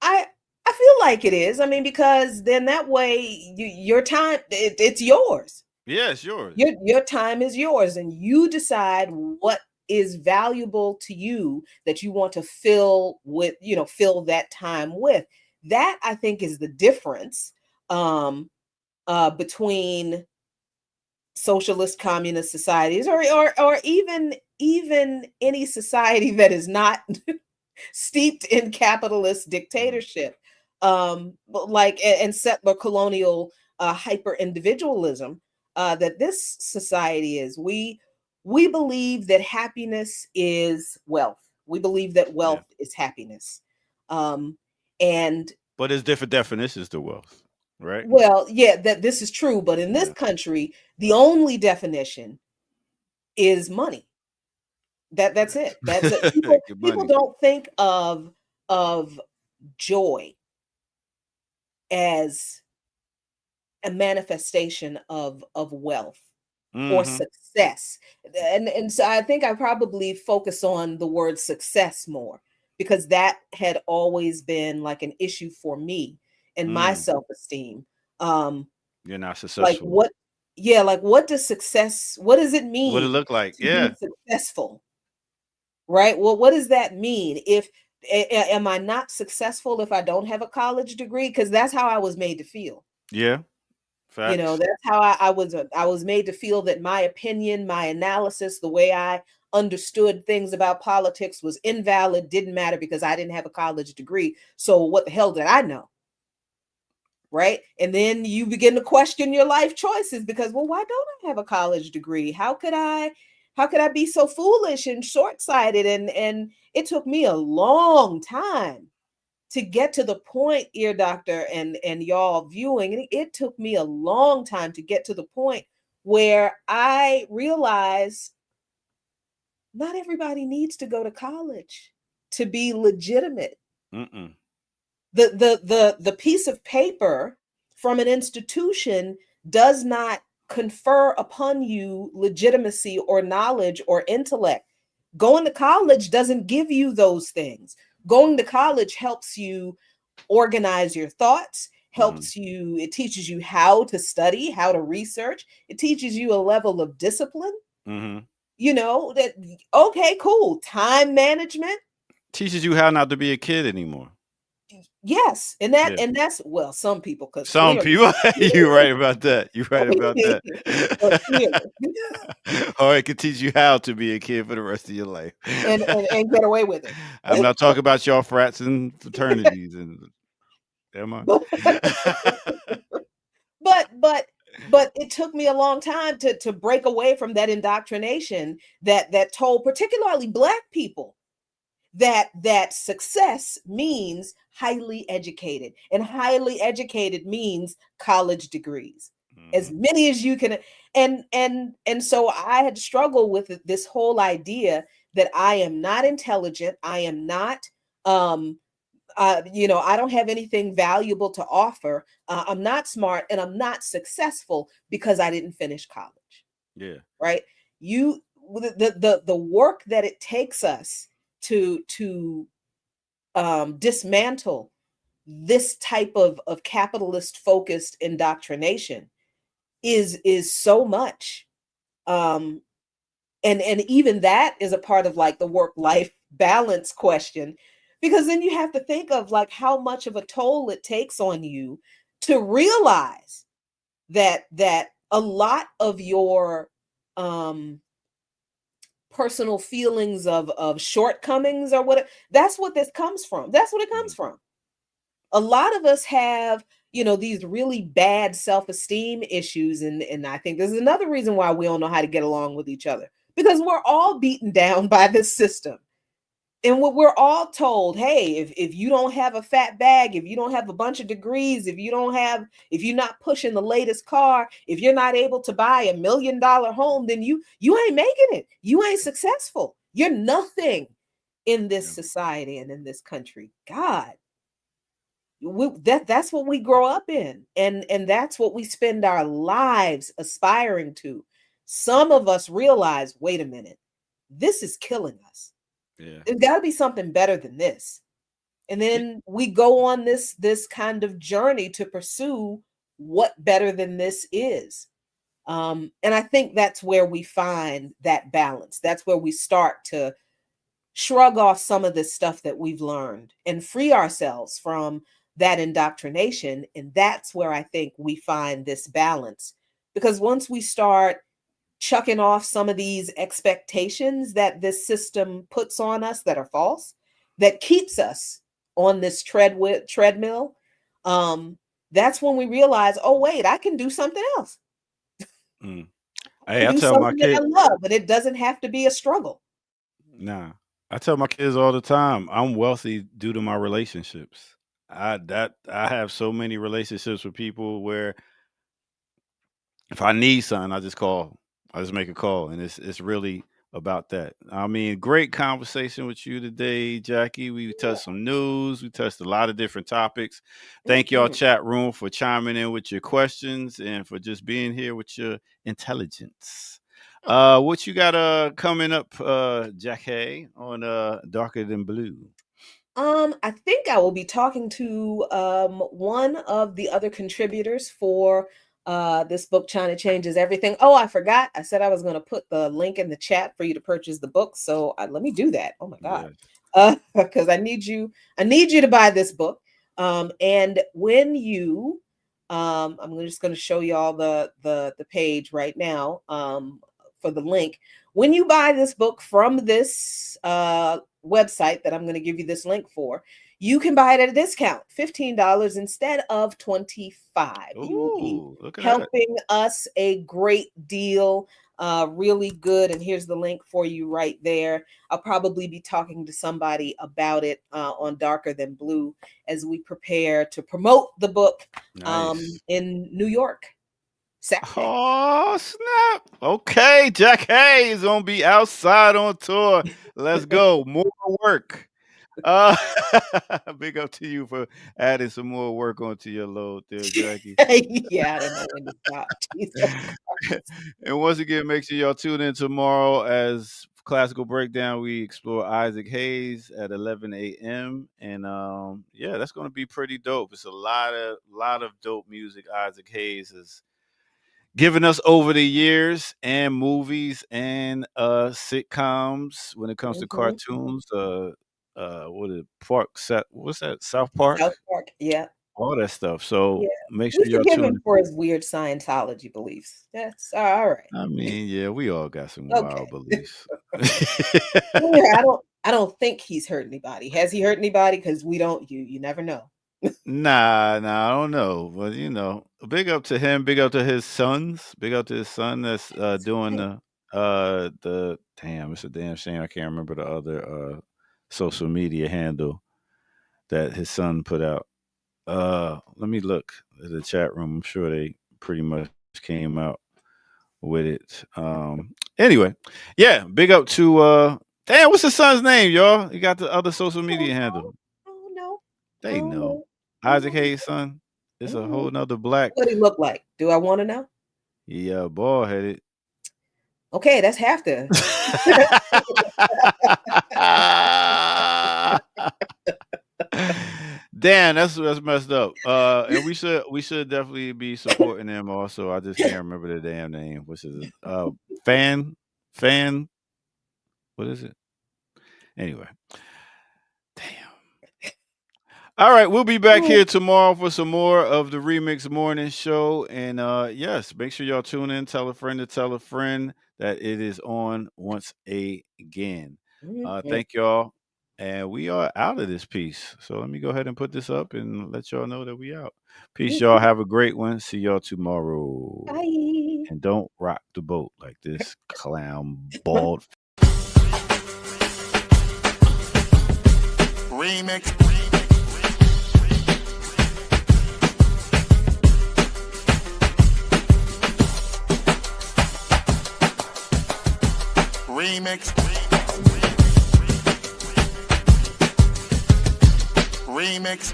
I I feel like it is. I mean, because then that way your time it's yours. Yeah, it's yours. Your time is yours, and you decide what is valuable to you that you want to fill with, fill that time with. That I think is the difference um between socialist communist societies or even any society that is not steeped in capitalist Mhm. dictatorship, but like and settler colonial hyper individualism that this society is. We believe that happiness is wealth. We believe that Yeah, wealth is happiness, um, and but there's different definitions to wealth, right? well, yeah, that this is true. But in this Yeah, country, the only definition is money. That's it. That's it. People good people money. don't think of joy as a manifestation of wealth or Hmm. success. And so I think I probably focus on the word success more because that had always been like an issue for me and my Mm. self-esteem. Um You're not like successful. what yeah, like what does it What it mean look like? to be Yeah, successful? Right? Well, what does that mean? If am I not successful if I don't have a college degree? Because that's how I was made to feel. yeah. Facts. That's how I was made to feel that my opinion, my analysis, the way I understood things about politics was invalid, didn't matter because I didn't have a college degree. So what the hell did I know? Right? And then you begin to question your life choices because, well, why don't I have a college degree? How could I be so foolish and short-sighted? And it took me a long time to get to the point, ear doctor and y'all viewing, and it took me a long time to get to the point where I realized not everybody needs to go to college to be legitimate. Mm-mm. The piece of paper from an institution does not confer upon you legitimacy or knowledge or intellect. Going to college doesn't give you those things. Going to college helps you organize your thoughts, Mm-hmm. it teaches you how to study, how to research. It teaches you a level of discipline, Mm-hmm. that okay, cool. Time management. Teaches you how not to be a kid anymore. Yes, and that Yeah. and that's well, some people because Some clearly, people, you're right about that. You're right about that. but clearly, Or it could teach you how to be a kid for the rest of your life. and get away with I'm it. not talking about y'all frats and fraternities and am I? but but but it took me a long time to break away from that indoctrination that told particularly black people that success means highly educated, and highly educated means college degrees, as Mhm. many as you can. And so I had to struggle with this whole idea that I am not intelligent, I am not um I don't have anything valuable to offer, I'm not smart, and I'm not successful because I didn't finish college. Yeah. Right? You the work that it takes us to dismantle this type of capitalist focused indoctrination is so much. um and even that is a part of like the work life balance question, because then you have to think of like how much of a toll it takes on you to realize that a lot of your um personal feelings of shortcomings or what, that's what this comes from, that's what it comes Mhm. from. A lot of us have, these really bad self-esteem issues, and I think this is another reason why we don't know how to get along with each other, because we're all beaten down by this system. And what we're all told, hey, if you don't have a fat bag, if you don't have a bunch of degrees, if you're not pushing the latest car, if you're not able to buy $1 million home, then you ain't making it. You ain't successful. You're nothing in this society and in this country. God, that's what we grow up in, and that's what we spend our lives aspiring to. Some of us realize, wait a minute, this is killing us. Yeah. There's got to be something better than this. And then we go on this kind of journey to pursue what better than this is. And I think that's where we find that balance. That's where we start to shrug off some of this stuff that we've learned and free ourselves from that indoctrination. And that's where I think we find this balance. Because once we start chucking off some of these expectations that this system puts on us that are false, that keeps us on this treadmill, that's when we realize, oh wait, I can do something else. Hey, I do tell my something that I kids, love, but it doesn't have to be a struggle. nah, I tell my kids all the time, I'm wealthy due to my relationships. I have so many relationships with people where if I need something, I just call. I just make a call, and it's really about that. I mean, great conversation with you today, Jackie. We touched some news. We touched a lot of different topics. Thank y'all, chat room, for chiming in with your questions and for just being here with your intelligence. What you got coming up, Jackie, on Darker Than Blue? I think I will be talking to one of the other contributors for this book, China Changes Everything. Oh, I forgot. I said I was going to put the link in the chat for you to purchase the book. So let me do that. Oh my God. Because I need you to buy this book. And when you, I'm just going to show you all the page right now for the link. When you buy this book from this website that I'm going to give you this link for, you can buy it at a discount, $15 instead of $25. You will be helping us a great deal. Really good. And here's the link for you right there. I'll probably be talking to somebody about it on Darker Than Blue as we prepare to promote the book in New York. Saturday. Oh, snap. Okay, Jack Hayes gonna be outside on tour. Let's go. More work. Big up to you for adding some more work onto your load there, Jackie. Yeah, I don't know when to stop. And once again, make sure y'all tune in tomorrow as Classical Breakdown. We explore Isaac Hayes at 11 a.m. And yeah, that's gonna be pretty dope. It's a lot of dope music Isaac Hayes has given us over the years, and movies and sitcoms when it comes to cartoons. What is what's that? South Park? South Park, yeah. All that stuff. So make sure we y'all forgive tune him for his weird Scientology beliefs. That's all right. I mean, yeah, we all got some wild beliefs. Yeah, I don't think he's hurt anybody. Has he hurt anybody? Because we don't. You never know. Nah, I don't know. But big up to him. Big up to his sons. Big up to his son that's doing the damn. It's a damn shame I can't remember the other social media handle that his son put out. Let me look at the chat room. I'm sure they pretty much came out with it. Anyway, yeah, big up to damn, what's his son's name, y'all? You got the other social media handle. Oh no. They know. Isaac Hayes' son. It's a whole nother black. What he look like? Do I want to know? Yeah, bald headed. Okay, that's half the. Damn, that's messed up. And we should definitely be supporting them also. I just can't remember the damn name. Which is it? Fan. What is it? Anyway. Damn. All right, we'll be back here tomorrow for some more of the Remix Morning Show. And yes, make sure y'all tune in. Tell a friend to tell a friend that it is on once again. Thank y'all. And we are out of this piece. So let me go ahead and put this up and let y'all know that we out. Peace, y'all. Have a great one. See y'all tomorrow. Bye. And don't rock the boat like this clown bald remix, remix, remix, remix,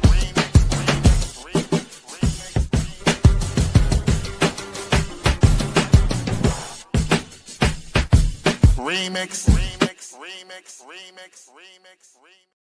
remix, remix, remix, remix, remix.